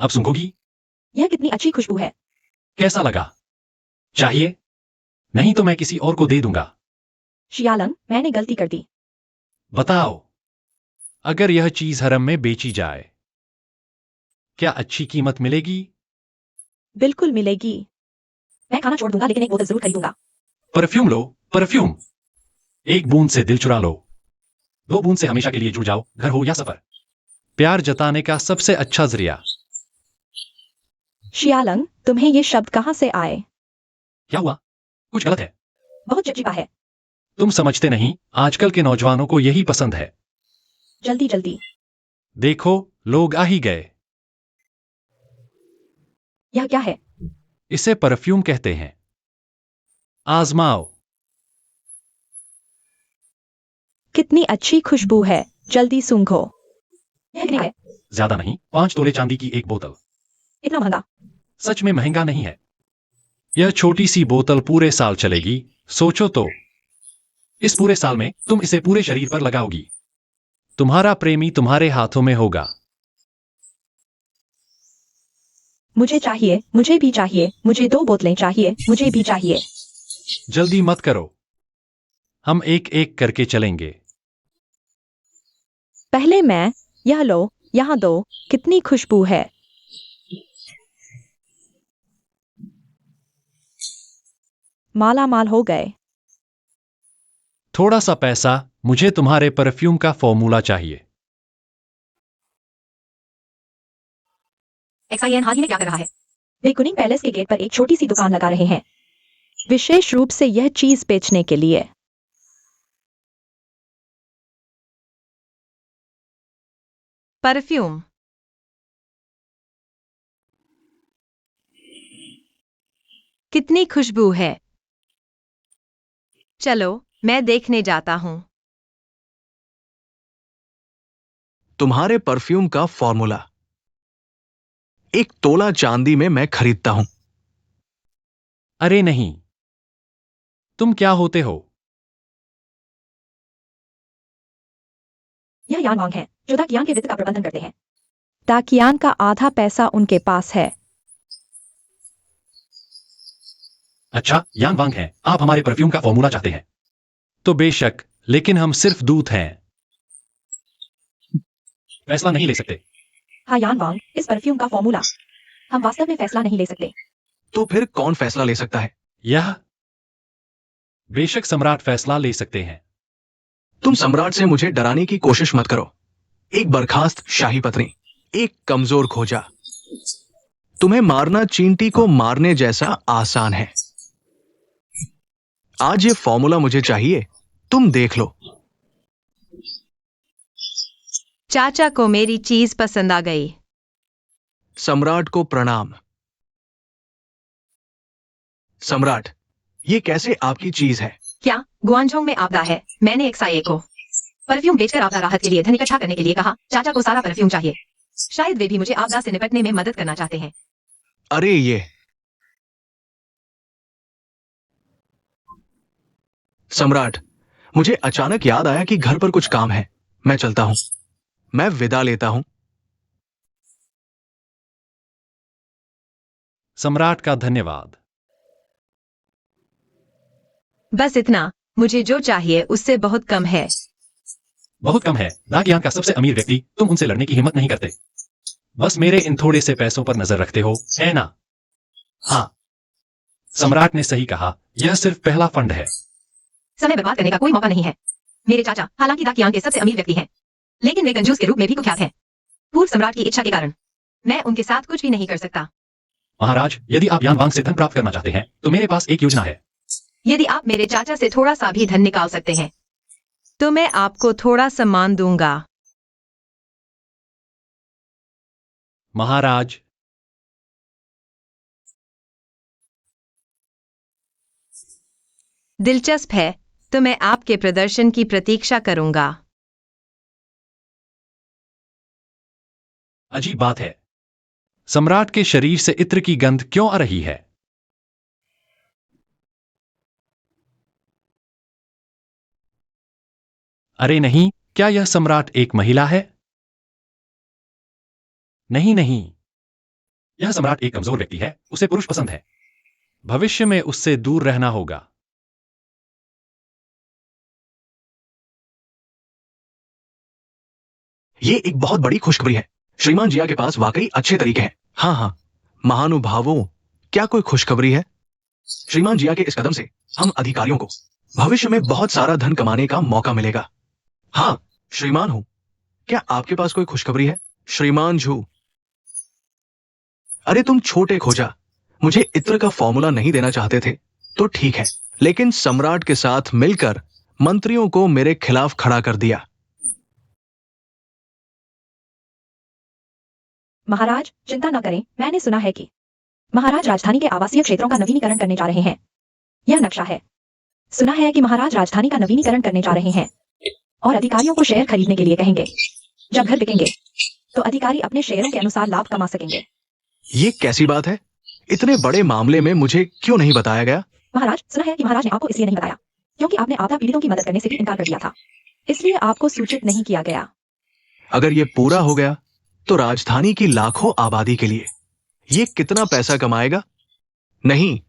अब सूंघोगी? यह कितनी अच्छी खुशबू है। कैसा लगा? चाहिए? नहीं तो मैं किसी और को दे दूंगा। शियालंग, मैंने गलती कर दी। बताओ, अगर यह चीज हरम में बेची जाए क्या अच्छी कीमत मिलेगी? बिल्कुल मिलेगी। मैं खाना छोड़ दूंगा, लेकिन एक बोतल जरूर खरीदूंगा। परफ्यूम लो, परफ्यूम। एक बूंद से दिल चुरा लो, 2 बूंद से हमेशा के लिए जुड़ जाओ, घर हो या सफर। प्यार जताने का सबसे अच्छा जरिया। शियालंग, तुम्हें ये शब्द कहां से आए? क्या हुआ? कुछ गलत है? बहुत चिपचिपा है। तुम समझते नहीं, आजकल के नौजवानों को यही पसंद है। जल्दी जल्दी। देखो, लोग आ ही गए। यह क्या है? इसे परफ्यूम कहते हैं। आजमाओ। कितनी अच्छी खुशबू है। जल्दी सूंघो। यह कितने है? ज्यादा नहीं, 5 तोले चांदी की एक बोतल। इतना महंगा? सच में महंगा नहीं है। यह छोटी सी बोतल पूरे साल चलेगी। सोचो तो, इस पूरे साल में तुम इसे पूरे शरीर पर लगाओगी। तुम्हारा प्रेमी तुम्हारे हाथों में होगा। मुझे चाहिए, मुझे भी चाहिए, मुझे 2 बोतलें चाहिए, मुझे भी चाहिए। जल्दी मत करो, हम एक एक करके चलेंगे। पहले मैं, यह लो, यहाँ दो, कितनी खुशबू है। माला माल हो गए। थोड़ा सा पैसा, मुझे तुम्हारे परफ्यूम का फॉर्मूला चाहिए। XIN हाल ही में क्या कर रहा है? वे कुनिंग पैलेस के गेट पर एक छोटी सी दुकान लगा रहे हैं, विशेष रूप से यह चीज बेचने के लिए। परफ्यूम। कितनी खुशबू है। चलो, मैं देखने जाता हूं। तुम्हारे परफ्यूम का फॉर्मूला 1 तोला चांदी में मैं खरीदता हूं। अरे नहीं, तुम क्या होते हो? यह यान वांग है, जो दाकियान के वित्त का प्रबंधन करते हैं। दाकियान का आधा पैसा उनके पास है। अच्छा, यांग वांग है, आप हमारे परफ्यूम का फॉर्मूला चाहते हैं? तो बेशक, लेकिन हम सिर्फ दूत हैं, फैसला नहीं ले सकते। हाँ यान वांग, इस परफ्यूम का फॉर्मूला। हम वास्तव में फैसला नहीं ले सकते। तो फिर कौन फैसला ले सकता है? यह बेशक सम्राट फैसला ले सकते हैं। तुम सम्राट से मुझे डराने की कोशिश मत करो। एक बर्खास्त शाही पत्नी, एक कमजोर खोजा। तुम्हें मारना चींटी को मारने जैसा आसान है। आज ये फॉर्मूला मुझे चाहिए, तुम देख लो। चाचा को मेरी चीज पसंद आ गई। सम्राट को प्रणाम। सम्राट, ये कैसे आपकी चीज है? क्या गुआंझोंग में आपदा है? मैंने XIA को परफ्यूम बेचकर आपदा राहत के लिए धन इकट्ठा करने के लिए कहा। चाचा को सारा परफ्यूम चाहिए। शायद वे भी मुझे आपदा से निपटने में मदद करना चाहते हैं। अरे ये सम्राट, मुझे अचानक याद आया कि घर पर कुछ काम है। मैं चलता हूं। मैं विदा लेता हूं। सम्राट का धन्यवाद। बस इतना, मुझे जो चाहिए उससे बहुत कम है। बहुत कम है? दाकियान का सबसे अमीर व्यक्ति, तुम उनसे लड़ने की हिम्मत नहीं करते। बस मेरे इन थोड़े से पैसों पर नजर रखते हो, है ना? हाँ, सम्राट ने सही कहा, यह सिर्फ पहला फंड है। समय बर्बाद करने का कोई मौका नहीं है। मेरे चाचा हालांकि दाकियान के सबसे अमीर व्यक्ति हैं, लेकिन वे कंजूस के रूप में भी कुख्यात हैं। पूर्व सम्राट की इच्छा के कारण मैं उनके साथ कुछ भी नहीं कर सकता। महाराज, यदि आप यान वांग से धन प्राप्त करना चाहते हैं, तो मेरे पास एक योजना है। यदि आप मेरे चाचा से थोड़ा सा भी धन निकाल सकते हैं, तो मैं आपको थोड़ा सम्मान दूंगा। महाराज, दिलचस्प है, तो मैं आपके प्रदर्शन की प्रतीक्षा करूंगा। अजीब बात है, सम्राट के शरीर से इत्र की गंध क्यों आ रही है? अरे नहीं, क्या यह सम्राट एक महिला है? नहीं नहीं, यह सम्राट एक कमजोर व्यक्ति है, उसे पुरुष पसंद है। भविष्य में उससे दूर रहना होगा। ये एक बहुत बड़ी खुशखबरी है। श्रीमान जिया के पास वाकई अच्छे तरीके हैं। हाँ हाँ, महानुभावों, क्या कोई खुशखबरी है? श्रीमान जिया के इस कदम से हम अधिकारियों को भविष्य में बहुत सारा धन कमाने का मौका मिलेगा। हाँ, श्रीमान हूं। क्या आपके पास कोई खुशखबरी है? श्रीमान झू। अरे तुम छोटे खोजा, मुझे इत्र का फॉर्मूला नहीं देना चाहते थे, तो ठीक है, लेकिन सम्राट के साथ मिलकर मंत्रियों को मेरे खिलाफ खड़ा कर दिया। महाराज, चिंता न करें, मैंने सुना है कि महाराज राजधानी के आवासीय क्षेत्रों का नवीनीकरण करने जा रहे हैं। यह नक्शा है। सुना है कि महाराज राजधानी का नवीनीकरण करने जा रहे हैं और अधिकारियों को शेयर खरीदने के लिए कहेंगे। जब घर बिकेंगे, तो अधिकारी अपने शेयरों के अनुसार लाभ कमा सकेंगे। ये कैसी बात है? इतने बड़े मामले में मुझे क्यों नहीं बताया गया? महाराज, सुना है कि महाराज ने आपको इसलिए नहीं बताया क्योंकि आपने आपदा पीड़ितों की मदद करने से भी इनकार कर दिया था, इसलिए आपको सूचित नहीं किया गया। अगर ये पूरा हो गया तो राजधानी की लाखों आबादी के लिए ये कितना पैसा कमाएगा? नहीं,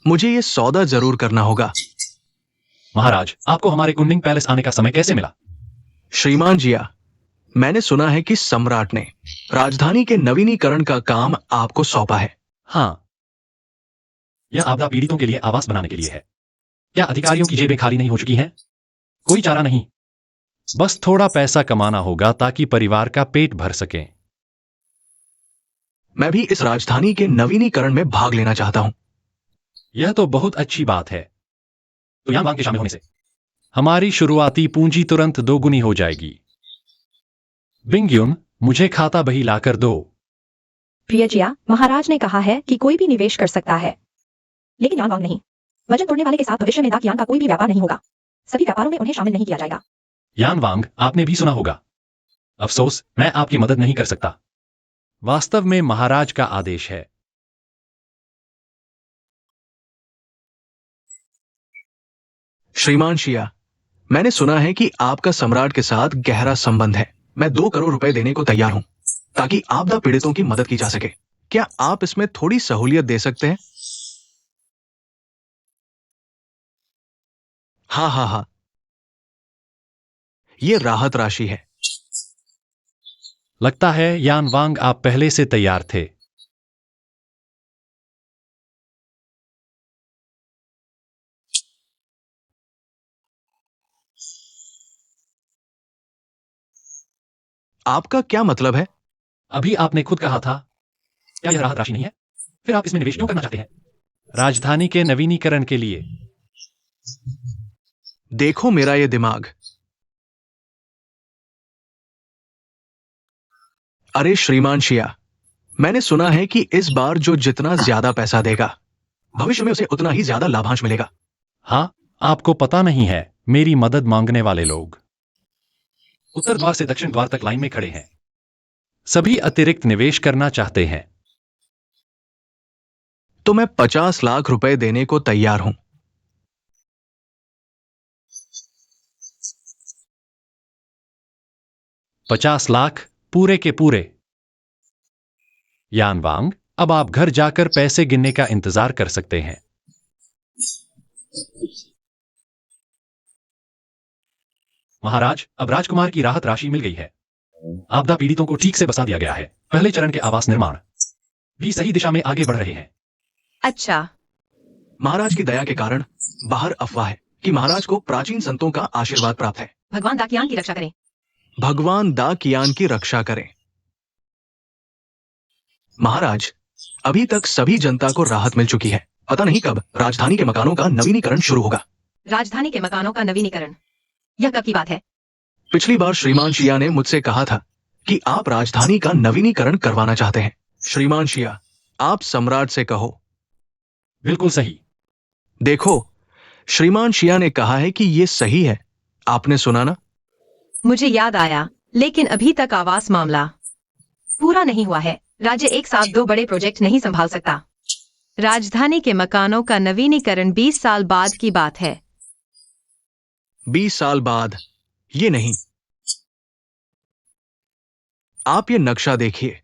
मुझे ये सौदा जरूर करना होगा। महाराज, आपको हमारे कुंडिंग पैलेस आने का समय कैसे मिला? श्रीमान जिया, मैंने सुना है कि सम्राट ने राजधानी के नवीनीकरण का काम आपको सौंपा है। हाँ, यह आपदा पीड़ितों के लिए आवास बनाने के लिए है। क्या अधिकारियों की जेबें खाली नहीं हो चुकी हैं? कोई चारा नहीं, बस थोड़ा पैसा कमाना होगा ताकि परिवार का पेट भर सके। मैं भी इस राजधानी के नवीनीकरण में भाग लेना चाहता हूं। यह तो बहुत अच्छी बात है। तो यहां वांग के शामिल होने से हमारी शुरुआती पूंजी तुरंत दोगुनी हो जाएगी। बिंगयुन, मुझे खाता बही लाकर दो। प्रिय जिया, महाराज ने कहा है कि कोई भी निवेश कर सकता है, लेकिन यान वांग नहीं। वजन तोड़ने वाले के साथ भविष्य में दाक यान का कोई भी व्यापार नहीं होगा। सभी व्यापारों में उन्हें शामिल नहीं किया जाएगा। यान वांग, आपने भी सुना होगा। अफसोस, मैं आपकी मदद नहीं कर सकता। वास्तव में महाराज का आदेश है। श्रीमान शिया, मैंने सुना है कि आपका सम्राट के साथ गहरा संबंध है। मैं 2 करोड़ रुपए देने को तैयार हूं ताकि आपदा पीड़ितों की मदद की जा सके। क्या आप इसमें थोड़ी सहूलियत दे सकते हैं? हाँ हाँ हाँ, ये राहत राशि है। लगता है यान वांग, आप पहले से तैयार थे। आपका क्या मतलब है? अभी आपने खुद कहा था, क्या यह राहत राशि नहीं है? फिर आप इसमें निवेश क्यों करना चाहते हैं? राजधानी के नवीनीकरण के लिए। देखो मेरा ये दिमाग। अरे श्रीमान शिया, मैंने सुना है कि इस बार जो जितना ज्यादा पैसा देगा, भविष्य में उसे उतना ही ज्यादा लाभांश मिलेगा। हाँ, आपको पता नहीं है, मेरी मदद मांगने वाले लोग उत्तर द्वार से दक्षिण द्वार तक लाइन में खड़े हैं। सभी अतिरिक्त निवेश करना चाहते हैं। तो मैं 50 लाख रुपए देने को तैयार हूं। 50 लाख पूरे के पूरे। यान वांग, अब आप घर जाकर पैसे गिनने का इंतजार कर सकते हैं। महाराज, अब राजकुमार की राहत राशि मिल गई है। आपदा पीड़ितों को ठीक से बसा दिया गया है। पहले चरण के आवास निर्माण भी सही दिशा में आगे बढ़ रहे हैं। अच्छा, महाराज की दया के कारण बाहर अफवाह है कि महाराज को प्राचीन संतों का आशीर्वाद प्राप्त है। भगवान दाकियान की रक्षा करें। भगवान दा कियान की रक्षा करें। महाराज, अभी तक सभी जनता को राहत मिल चुकी है। पता नहीं कब राजधानी के मकानों का नवीनीकरण शुरू होगा। राजधानी के मकानों का नवीनीकरण, यह कब की बात है? पिछली बार श्रीमान शिया ने मुझसे कहा था कि आप राजधानी का नवीनीकरण करवाना चाहते हैं। श्रीमान शिया, आप सम्राट से कहो। बिल्कुल सही। देखो, श्रीमान शिया ने कहा है कि ये सही है। आपने सुना ना? मुझे याद आया, लेकिन अभी तक आवास मामला पूरा नहीं हुआ है। राज्य एक साथ 2 बड़े प्रोजेक्ट नहीं संभाल सकता। राजधानी के मकानों का नवीनीकरण 20 साल बाद की बात है। 20 साल बाद? ये नहीं। आप ये नक्शा देखिए,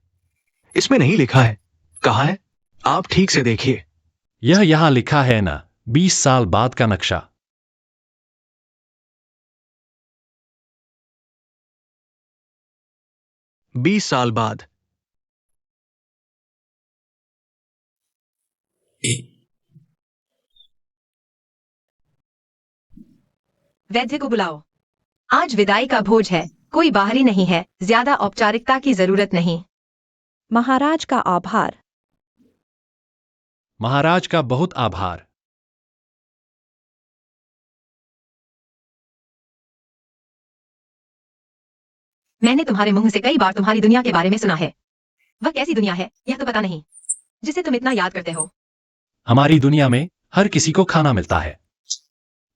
इसमें नहीं लिखा है। कहा है? आप ठीक से देखिए। यह यहां लिखा है ना, 20 साल बाद का नक्शा। बीस साल बाद। वैद्य को बुलाओ। आज विदाई का भोज है, कोई बाहरी नहीं है, ज्यादा औपचारिकता की जरूरत नहीं। महाराज का आभार। महाराज का बहुत आभार। मैंने तुम्हारे मुंह से कई बार तुम्हारी दुनिया के बारे में सुना है। वह कैसी दुनिया है, यह तो पता नहीं, जिसे तुम इतना याद करते हो। हमारी दुनिया में हर किसी को खाना मिलता है।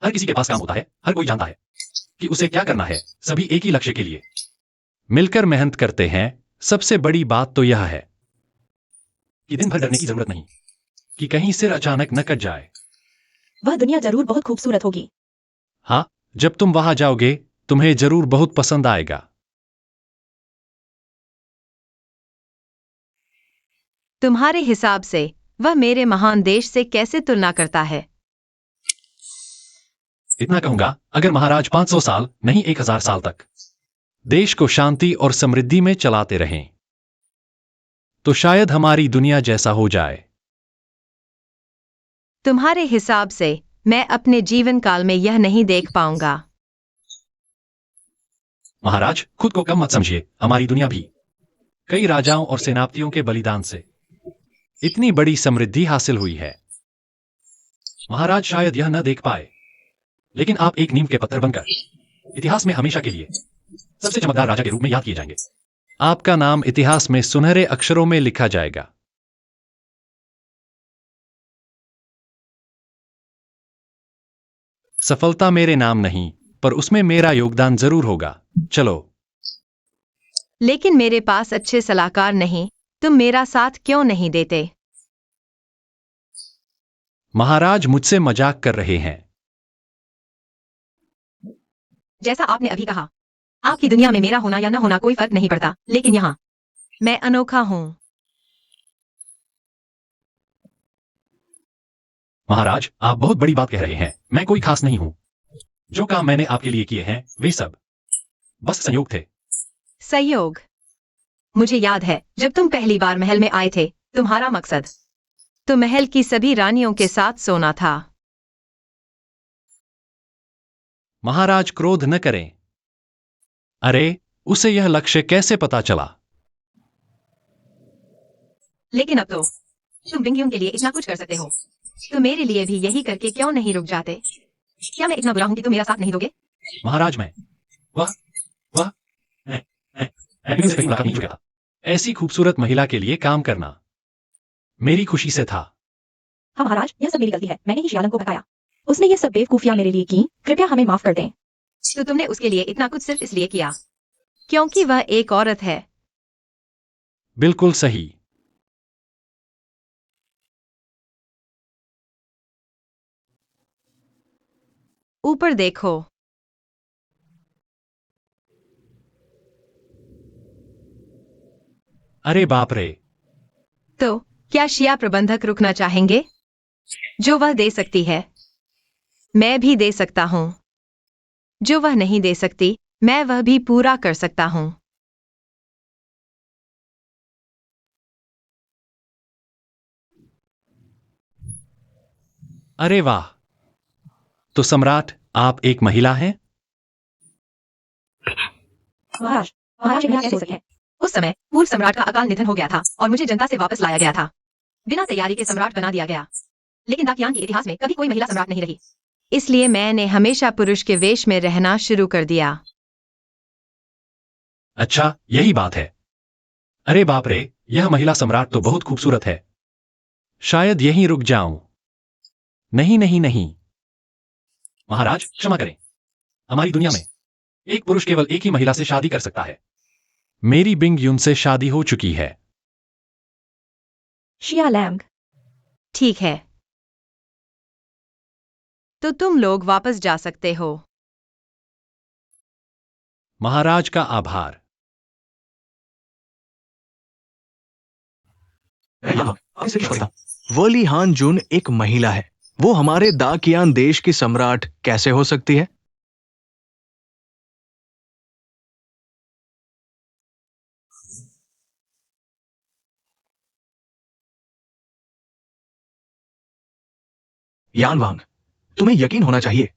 हर किसी के पास काम होता है। हर कोई जानता है कि उसे क्या करना है। सभी एक ही लक्ष्य के लिए मिलकर मेहनत करते हैं। सबसे बड़ी बात तो यह है कि दिन भर डरने की जरूरत नहीं कि कहीं सिर अचानक न कट जाए। वह दुनिया जरूर बहुत खूबसूरत होगी। हाँ, जब तुम वहां जाओगे, तुम्हें जरूर बहुत पसंद आएगा। तुम्हारे हिसाब से वह मेरे महान देश से कैसे तुलना करता है? इतना कहूंगा, अगर महाराज 500 साल नहीं 1000 साल तक देश को शांति और समृद्धि में चलाते रहें तो शायद हमारी दुनिया जैसा हो जाए। तुम्हारे हिसाब से मैं अपने जीवन काल में यह नहीं देख पाऊंगा। महाराज, खुद को कम मत समझिए, हमारी दुनिया भी कई राजाओं और सेनापतियों के बलिदान से इतनी बड़ी समृद्धि हासिल हुई है। महाराज शायद यह न देख पाए, लेकिन आप एक नीम के पत्थर बनकर इतिहास में हमेशा के लिए सबसे चमकदार राजा के रूप में याद किए जाएंगे। आपका नाम इतिहास में सुनहरे अक्षरों में लिखा जाएगा। सफलता मेरे नाम नहीं, पर उसमें मेरा योगदान जरूर होगा। चलो। लेकिन मेरे पास अच्छे सलाहकार नहीं, तुम मेरा साथ क्यों नहीं देते? महाराज मुझसे मजाक कर रहे हैं। जैसा आपने अभी कहा, आपकी दुनिया में मेरा होना या न होना कोई फर्क नहीं पड़ता, लेकिन यहाँ मैं अनोखा हूं। महाराज, आप बहुत बड़ी बात कह रहे हैं। मैं कोई खास नहीं हूं। जो काम मैंने आपके लिए किए हैं वे सब बस संयोग थे। सहयोग? मुझे याद है जब तुम पहली बार महल में आए थे, तुम्हारा मकसद तो महल की सभी रानियों के साथ सोना था। महाराज क्रोध न करें। अरे, उसे यह लक्ष्य कैसे पता चला? लेकिन अब तो तुम बिंगयुन के लिए इतना कुछ कर सकते हो, तो मेरे लिए भी यही करके क्यों नहीं रुक जाते? क्या मैं इतना बुरा हूं कि तुम मेरा साथ नहीं दोगे? महाराज, मैं से कहीं मुलाकात नहीं चुका था। ऐसी खूबसूरत महिला के लिए काम करना मेरी खुशी से था। हाँ महाराज, यह सब मेरी गलती है। मैंने ही शियालन को भगाया। उसने ये सब बेवकूफियां मेरे लिए की। कृपया हमें माफ कर दें। तो तुमने उसके लिए इतना कुछ सिर्फ इसलिए किया क्योंकि वह एक औरत है? बिल्कुल सही। ऊपर देखो। अरे बाप रे! तो क्या शिया प्रबंधक रुकना चाहेंगे? जो वह दे सकती है मैं भी दे सकता हूं। जो वह नहीं दे सकती मैं वह भी पूरा कर सकता हूं। अरे वाह! तो सम्राट, आप एक महिला हैं? महाराज, महाराज ये कैसे हो सकता है? उस समय पूर्व सम्राट का अकाल निधन हो गया था और मुझे जनता से वापस लाया गया था। बिना तैयारी के सम्राट बना दिया गया। लेकिन दाकियान के इतिहास में कभी कोई महिला सम्राट नहीं रही। इसलिए मैंने हमेशा पुरुष के वेश में रहना शुरू कर दिया। अच्छा, यही बात है। अरे बाप रे, यह महिला सम्राट तो बहुत खूबसूरत है। शायद यहीं रुक जाऊं। नहीं नहीं नहीं। महाराज, क्षमा करें। हमारी दुनिया में एक पुरुष केवल एक ही महिला से शादी कर सकता है। मेरी बिंग युन से शादी हो चुकी है। शिया लैंग। ठीक है, तो तुम लोग वापस जा सकते हो। महाराज का आभार। वो ली हान जुन एक महिला है। वो हमारे दाकियान देश की सम्राट कैसे हो सकती है? यान वांग, तुम्हें यकीन होना चाहिए,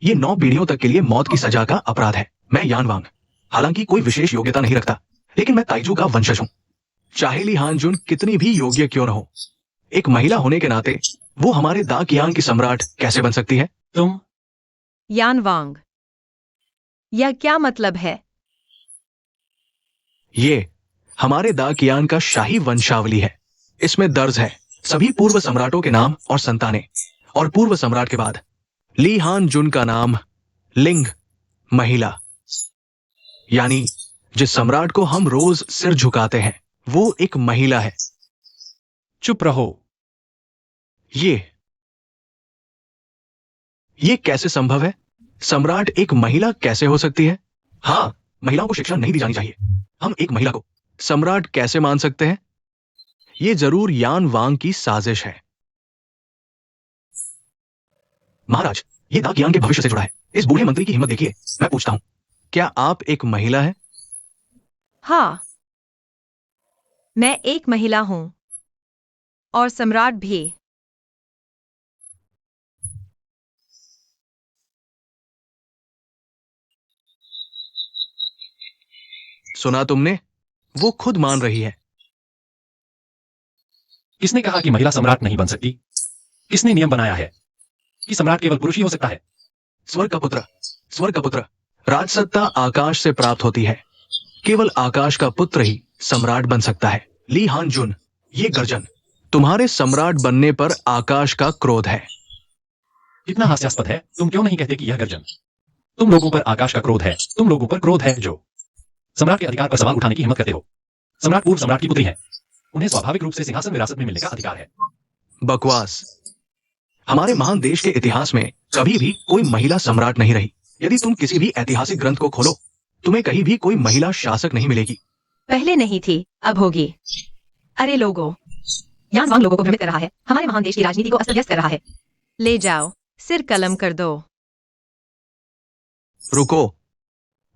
ये 9 पीढ़ियों तक के लिए मौत की सजा का अपराध है। मैं यान वांग, हालांकि कोई विशेष योग्यता नहीं रखता, लेकिन मैं ताइजू का वंशज हूं। चाहे ली हान जुन कितनी भी योग्य क्यों न हो, एक महिला होने के नाते वो हमारे दाकियान की सम्राट कैसे बन सकती है? तुम यान वांग, यह क्या मतलब है? ये हमारे दाकियान का शाही वंशावली है। इसमें दर्ज है सभी पूर्व सम्राटों के नाम और संतानें, और पूर्व सम्राट के बाद ली हान जुन का नाम लिंग, महिला। यानी जिस सम्राट को हम रोज सिर झुकाते हैं वो एक महिला है। चुप रहो। ये कैसे संभव है? सम्राट एक महिला कैसे हो सकती है? हाँ, महिलाओं को शिक्षा नहीं दी जानी चाहिए। हम एक महिला को सम्राट कैसे मान सकते हैं? ये जरूर यान वांग की साजिश है। महाराज, ये दाकियान के भविष्य से जुड़ा है। इस बूढ़े मंत्री की हिम्मत देखिए। मैं पूछता हूं, क्या आप एक महिला हैं? हाँ, मैं एक महिला हूं और सम्राट भी। सुना तुमने? वो खुद मान रही है। किसने कहा कि महिला सम्राट नहीं बन सकती? किसने नियम बनाया है कि सम्राट केवल पुरुष ही हो सकता है? स्वर्ग का पुत्र, स्वर्ग का पुत्र। राजसत्ता आकाश से प्राप्त होती है। केवल आकाश का पुत्र ही सम्राट बन सकता है। ली हान जुन, ये गर्जन। तुम्हारे सम्राट बनने पर आकाश का क्रोध है। कितना हास्यास्पद है। तुम क्यों नहीं कहते कि यह गर्जन? तुम लोगों पर आकाश का क्रोध है। तुम लोगों पर क्रोध है जो सम्राट के अधिकार पर सवाल उठाने की हिम्मत करते हो। सम्राट पूर्व सम्राट की पुत्री है। उन्हें स्वाभाविक रूप से सिंहासन विरासत में मिलने का अधिकार है। बकवास। हमारे महान देश के इतिहास में कभी भी कोई महिला सम्राट नहीं रही। यदि तुम किसी भी ऐतिहासिक ग्रंथ को खोलो, तुम्हें कहीं भी कोई महिला शासक नहीं मिलेगी। पहले नहीं थी, अब होगी। अरे लोगों, यान वांग लोगों को भ्रमित कर रहा है। हमारे महान देश की राजनीति को अस्त व्यस्त कर रहा है। ले जाओ, सिर कलम कर दो। रुको,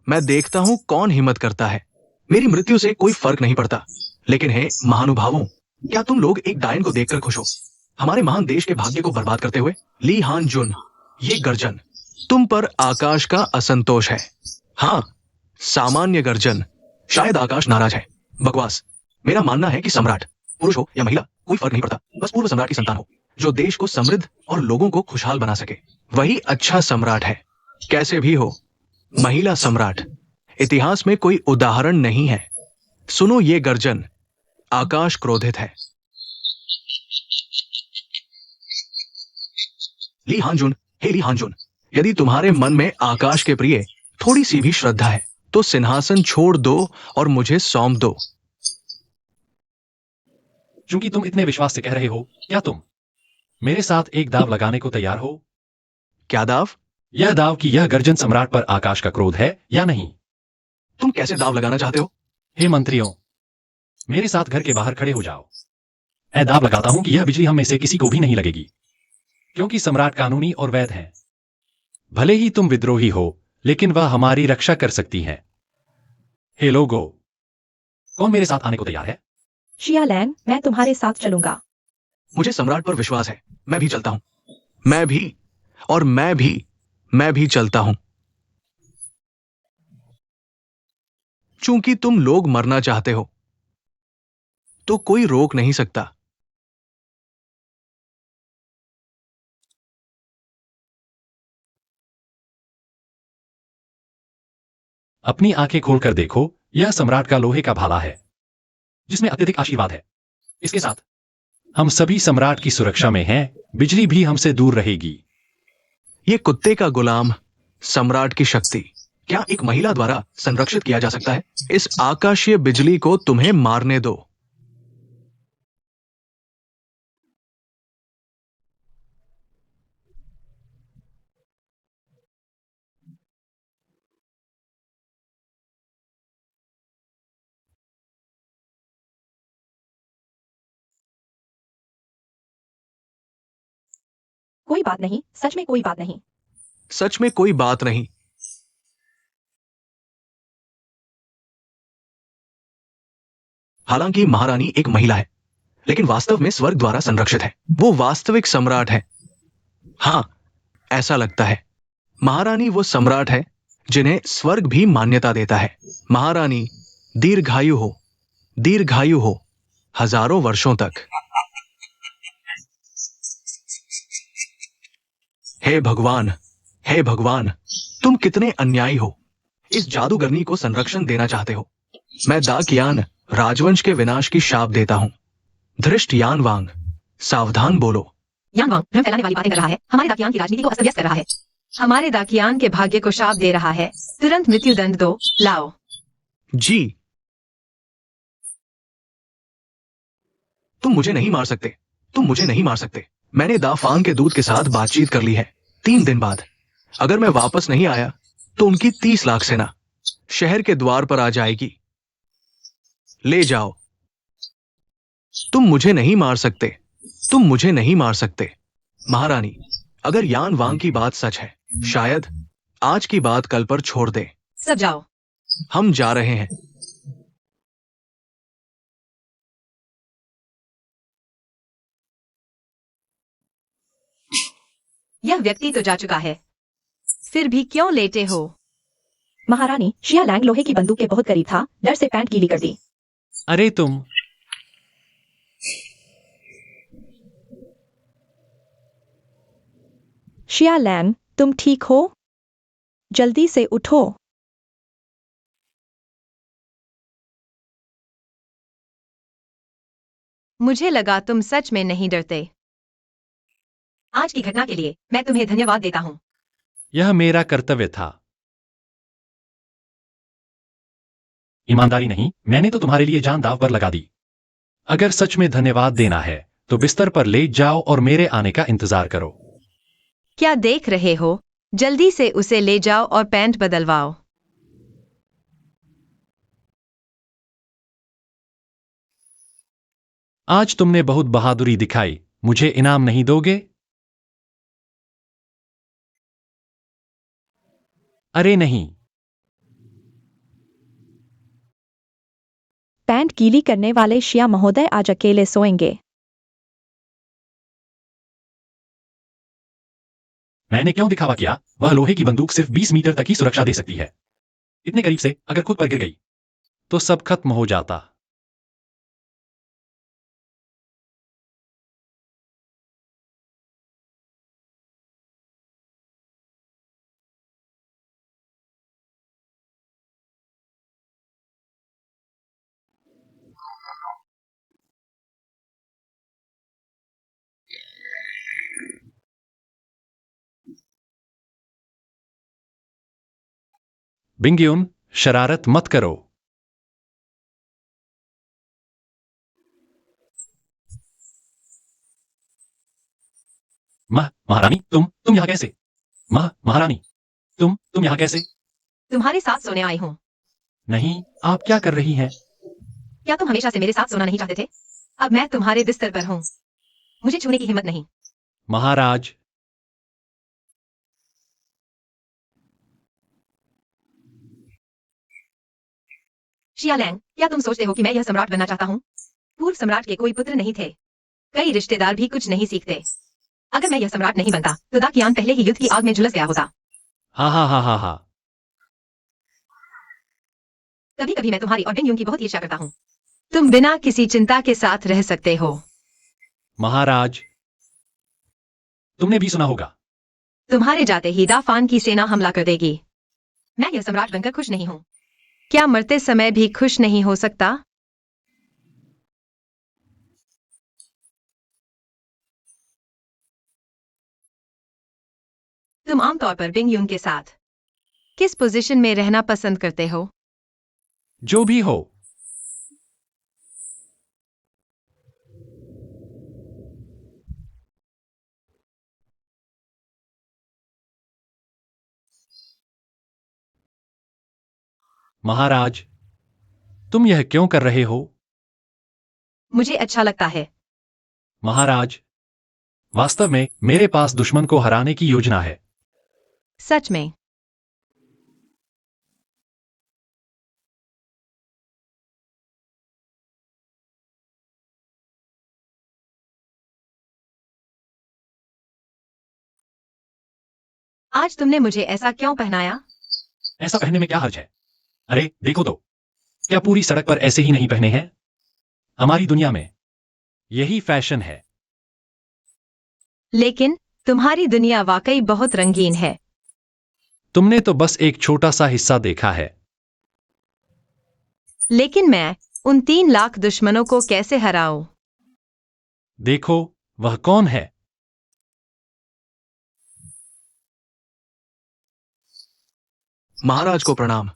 मैं देखता हूं कौन हिम्मत करता है। मेरी मृत्यु से कोई फर्क नहीं पड़ता। लेकिन हे महानुभावों, क्या तुम लोग एक डायन को देखकर खुश हो? हमारे महान देश के भाग्य को बर्बाद करते हुए? ली हान जुन, ये गर्जन। तुम पर आकाश का असंतोष है। हाँ, सामान्य गर्जन। शायद आकाश नाराज है। बकवास। मेरा मानना है कि सम्राट पुरुष हो या महिला, कोई फर्क नहीं पड़ता। बस पूर्व सम्राट की संतान हो जो देश को समृद्ध और लोगों को खुशहाल बना सके। वही अच्छा सम्राट है। कैसे भी हो, महिला सम्राट इतिहास में कोई उदाहरण नहीं है। सुनो ये गर्जन। आकाश क्रोधित है। ली हानजुन, हे ली हानजुन, यदि तुम्हारे मन में आकाश के प्रिय थोड़ी सी भी श्रद्धा है तो सिंहासन छोड़ दो और मुझे सौंप दो। चूंकि तुम इतने विश्वास से कह रहे हो, क्या तुम मेरे साथ एक दाव लगाने को तैयार हो? क्या दाव? यह दाव कि यह गर्जन सम्राट पर आकाश का क्रोध है या नहीं। तुम कैसे दाव लगाना चाहते हो? हे मंत्रियों, मेरे साथ घर के बाहर खड़े हो जाओ। मैं दाव लगाता हूं कि यह बिजली हम में से किसी को भी नहीं लगेगी, क्योंकि सम्राट कानूनी और वैध है। भले ही तुम विद्रोही हो, लेकिन वह हमारी रक्षा कर सकती हैं। हे लोगो, कौन मेरे साथ आने को तैयार है? शिया लैंग, मैं तुम्हारे साथ चलूंगा। मुझे सम्राट पर विश्वास है। मैं भी चलता हूं। मैं भी, और मैं भी चलता हूं। चूंकि तुम लोग मरना चाहते हो, तो कोई रोक नहीं सकता। अपनी आंखें खोलकर देखो, यह सम्राट का लोहे का भाला है जिसमें अत्यधिक आशीर्वाद है। इसके साथ हम सभी सम्राट की सुरक्षा में हैं। बिजली भी हमसे दूर रहेगी। ये कुत्ते का गुलाम सम्राट की शक्ति क्या एक महिला द्वारा संरक्षित किया जा सकता है? इस आकाशीय बिजली को तुम्हें मारने दो। कोई बात नहीं, सच में कोई बात नहीं। सच में कोई बात नहीं। हालांकि महारानी एक महिला है, लेकिन वास्तव में स्वर्ग द्वारा संरक्षित है। वो वास्तविक सम्राट है। हां, ऐसा लगता है। महारानी वो सम्राट है जिन्हें स्वर्ग भी मान्यता देता है। महारानी दीर्घायु हो, दीर्घायु हो, हजारों वर्षों तक। हे भगवान, हे भगवान, तुम कितने अन्यायी हो। इस जादूगरनी को संरक्षण देना चाहते हो। मैं दाकियान राजवंश के विनाश की शाप देता हूं। धृष्ट यान वांग, सावधान बोलो। यान वांग भ्रम फैलाने वाली बातें कर रहा है। हमारे दाकियान की राजनीति को अस्त व्यस्त कर रहा है। हमारे दाकियान के भाग्य को शाप दे रहा है। तुरंत मृत्यु दंड दो। लाओ। जी, तुम मुझे नहीं मार सकते। तुम मुझे नहीं मार सकते। मैंने दाफांग के दूत के साथ बातचीत कर ली है। 3 दिन बाद अगर मैं वापस नहीं आया तो उनकी 30 लाख सेना शहर के द्वार पर आ जाएगी। ले जाओ। तुम मुझे नहीं मार सकते, तुम मुझे नहीं मार सकते। महारानी, अगर यान वांग की बात सच है, शायद आज की बात कल पर छोड़ दे। सब जाओ। हम जा रहे हैं। यह व्यक्ति तो जा चुका है, फिर भी क्यों लेटे हो? महारानी, शिया लैंग लोहे की बंदूक के बहुत करीब था, डर से पैंट गीली कर दी। अरे तुम। शिया लैंग, तुम ठीक हो? जल्दी से उठो। मुझे लगा तुम सच में नहीं डरते। आज की घटना के लिए मैं तुम्हें धन्यवाद देता हूँ। यह मेरा कर्तव्य था। ईमानदारी नहीं, मैंने तो तुम्हारे लिए जान दांव पर लगा दी। अगर सच में धन्यवाद देना है तो बिस्तर पर लेट जाओ और मेरे आने का इंतजार करो। क्या देख रहे हो? जल्दी से उसे ले जाओ और पैंट बदलवाओ। आज तुमने बहुत बहादुरी दिखाई, मुझे इनाम नहीं दोगे? अरे नहीं। पैंट गीली करने वाले शिया महोदय आज अकेले सोएंगे। मैंने क्यों दिखावा किया? वह लोहे की बंदूक सिर्फ 20 मीटर तक ही सुरक्षा दे सकती है। इतने करीब से अगर खुद पर गिर गई तो सब खत्म हो जाता। बिंगयुन, शरारत मत करो। महारानी, तुम यहां कैसे? महारानी, तुम यहां कैसे? तुम्हारे साथ सोने आई हूँ। नहीं, आप क्या कर रही हैं? क्या तुम हमेशा से मेरे साथ सोना नहीं चाहते थे? अब मैं तुम्हारे बिस्तर पर हूँ। मुझे छूने की हिम्मत नहीं। महाराज। शिया लैंग, क्या तुम सोचते हो कि मैं यह सम्राट बनना चाहता हूँ? पूर्व सम्राट के कोई पुत्र नहीं थे। कई रिश्तेदार भी कुछ नहीं सीखते। अगर मैं यह सम्राट नहीं बनता तो दाकियान पहले ही युद्ध की आग में झुलस गया होता। हा हा हा हा हा। कभी कभी मैं तुम्हारी और बिंगयुन की बहुत ईर्ष्या करता हूँ। तुम बिना किसी चिंता के साथ रह सकते हो। महाराज, तुमने भी सुना होगा। तुम्हारे जाते ही दाफान की सेना हमला कर देगी। मैं यह सम्राट बनकर खुश नहीं हूँ। क्या मरते समय भी खुश नहीं हो सकता? तुम आमतौर पर बिंगयुन के साथ किस पोजीशन में रहना पसंद करते हो? जो भी हो। महाराज, तुम यह क्यों कर रहे हो? मुझे अच्छा लगता है। महाराज, वास्तव में मेरे पास दुश्मन को हराने की योजना है। सच में? आज तुमने मुझे ऐसा क्यों पहनाया? ऐसा पहनने में क्या हर्ज है? अरे देखो तो, क्या पूरी सड़क पर ऐसे ही नहीं पहने हैं? हमारी दुनिया में यही फैशन है। लेकिन तुम्हारी दुनिया वाकई बहुत रंगीन है। तुमने तो बस एक छोटा सा हिस्सा देखा है। लेकिन मैं उन 3 लाख दुश्मनों को कैसे हराऊं? देखो, वह कौन है? महाराज को प्रणाम।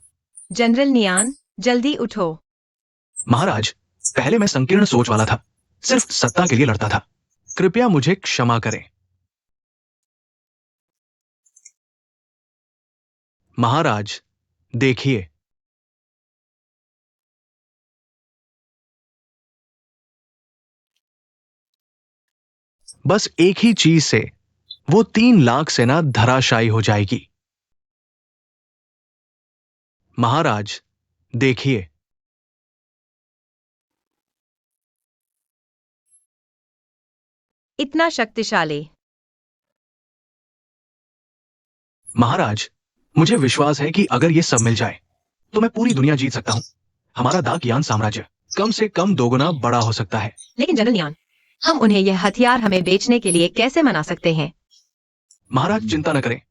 जनरल नियान, जल्दी उठो। महाराज, पहले मैं संकीर्ण सोच वाला था, सिर्फ सत्ता के लिए लड़ता था। कृपया मुझे क्षमा करें। महाराज, देखिए। बस एक ही चीज से वो 3 लाख सेना धराशायी हो जाएगी। महाराज, देखिए। इतना शक्तिशाली। महाराज, मुझे विश्वास है कि अगर ये सब मिल जाए तो मैं पूरी दुनिया जीत सकता हूं। हमारा दाकयान साम्राज्य कम से कम 2 गुना बड़ा हो सकता है। लेकिन जनरल यान, हम उन्हें यह हथियार हमें बेचने के लिए कैसे मना सकते हैं? महाराज, चिंता न करें।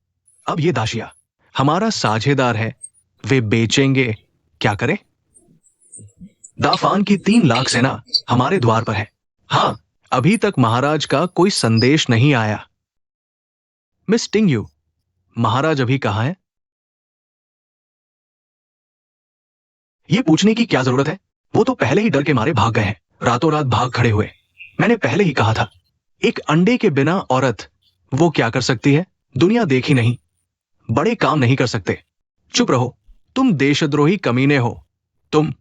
अब ये दाशिया हमारा साझेदार है, वे बेचेंगे। क्या करें? दाफान की 3 लाख सेना हमारे द्वार पर है। हाँ, अभी तक महाराज का कोई संदेश नहीं आया। मिस टिंगयू, महाराज अभी कहाँ है? ये पूछने की क्या जरूरत है? वो तो पहले ही डर के मारे भाग गए हैं, रातों रात भाग खड़े हुए। मैंने पहले ही कहा था, एक अंडे के बिना औरत वो क्या कर सकती है? दुनिया देखी नहीं, बड़े काम नहीं कर सकते। चुप रहो, तुम देशद्रोही कमीने हो। मैं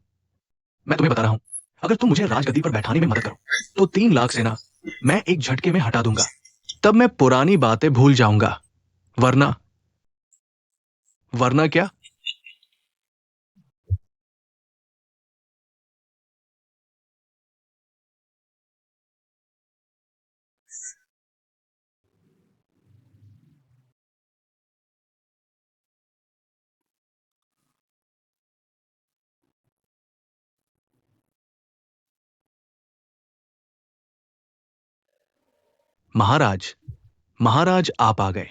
तुम्हें बता रहा हूं, अगर तुम मुझे राजगद्दी पर बैठाने में मदद करो तो 3 लाख सेना मैं एक झटके में हटा दूंगा। तब मैं पुरानी बातें भूल जाऊंगा। वरना क्या? महाराज आप आ गए।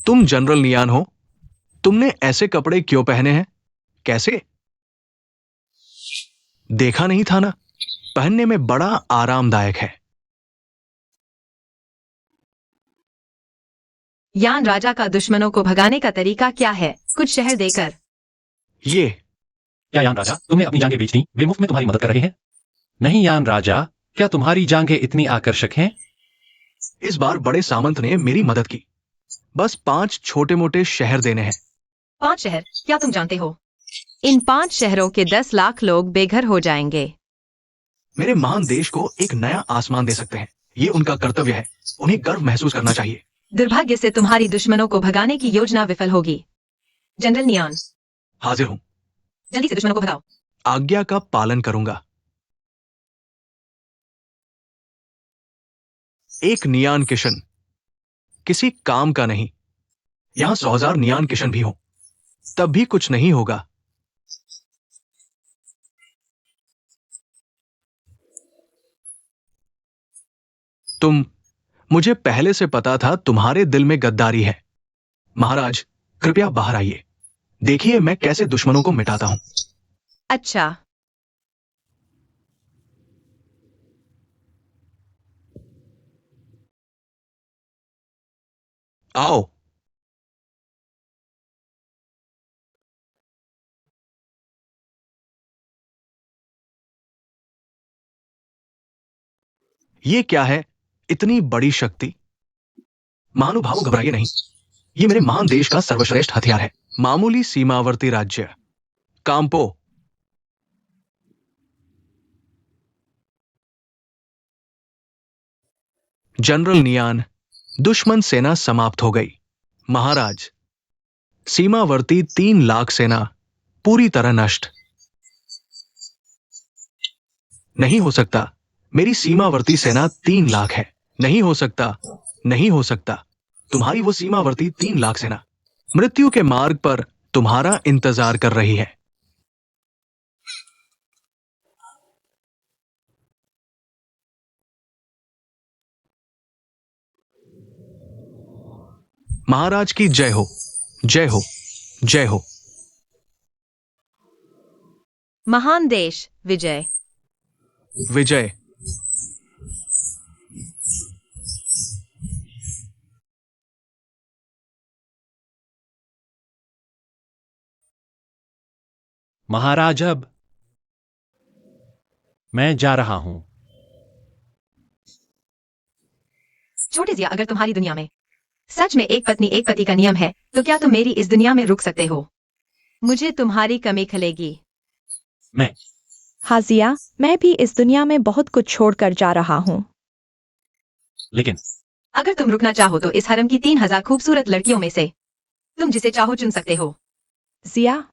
तुम जनरल नियान हो? तुमने ऐसे कपड़े क्यों पहने हैं? कैसे? देखा नहीं था ना, पहनने में बड़ा आरामदायक है। यान राजा का दुश्मनों को भगाने का तरीका क्या है? कुछ शहर देकर। ये क्या यान राजा, तुमने अपनी जांघें बेच दी? वे मुफ्त में तुम्हारी मदद कर रहे हैं। नहीं यान राजा, क्या तुम्हारी जांघें इतनी आकर्षक हैं? इस बार बड़े सामंत ने मेरी मदद की। बस 5 छोटे मोटे शहर देने हैं। 5 शहर? क्या तुम जानते हो, इन 5 शहरों के 10 लाख लोग बेघर हो जाएंगे। मेरे महान देश को एक नया आसमान दे सकते हैं। ये उनका कर्तव्य है, उन्हें गर्व महसूस करना चाहिए। दुर्भाग्य से तुम्हारी दुश्मनों को भगाने की योजना विफल होगी। जनरल नियान, हाजिर हूं। जल्दी से दुश्मनों को भगाओ। आज्ञा का पालन करूंगा। एक नियान किशन किसी काम का नहीं। यहां 100,000 नियान किशन भी हो, तब भी कुछ नहीं होगा। मुझे पहले से पता था तुम्हारे दिल में गद्दारी है। महाराज, कृपया बाहर आइए। देखिए मैं कैसे दुश्मनों को मिटाता हूं। अच्छा, आओ। ये क्या है? इतनी बड़ी शक्ति? महानुभावों, घबराइए नहीं। ये मेरे महान देश का सर्वश्रेष्ठ हथियार है। मामूली सीमावर्ती राज्य काम्पो। जनरल नियान, दुश्मन सेना समाप्त हो गई। महाराज, सीमावर्ती 3 लाख सेना पूरी तरह नष्ट। नहीं हो सकता, मेरी सीमावर्ती सेना 3 लाख है। नहीं हो सकता, नहीं हो सकता। तुम्हारी वो सीमावर्ती 3 लाख सेना मृत्यु के मार्ग पर तुम्हारा इंतजार कर रही है। महाराज की जय हो, जय हो, जय हो। महान देश विजय। विजय। महाराज, अब मैं जा रहा हूं। छोटे जिया, अगर तुम्हारी दुनिया में सच में एक पत्नी एक पति का नियम है, तो क्या तुम मेरी इस दुनिया में रुक सकते हो? मुझे तुम्हारी कमी खलेगी। मैं हाँ जिया, मैं भी इस दुनिया में बहुत कुछ छोड़कर जा रहा हूँ। लेकिन अगर तुम रुकना चाहो तो इस हरम की 3000 खूबसूरत लड़कियों में से तुम जिसे चाहो चुन सकते हो। जिया,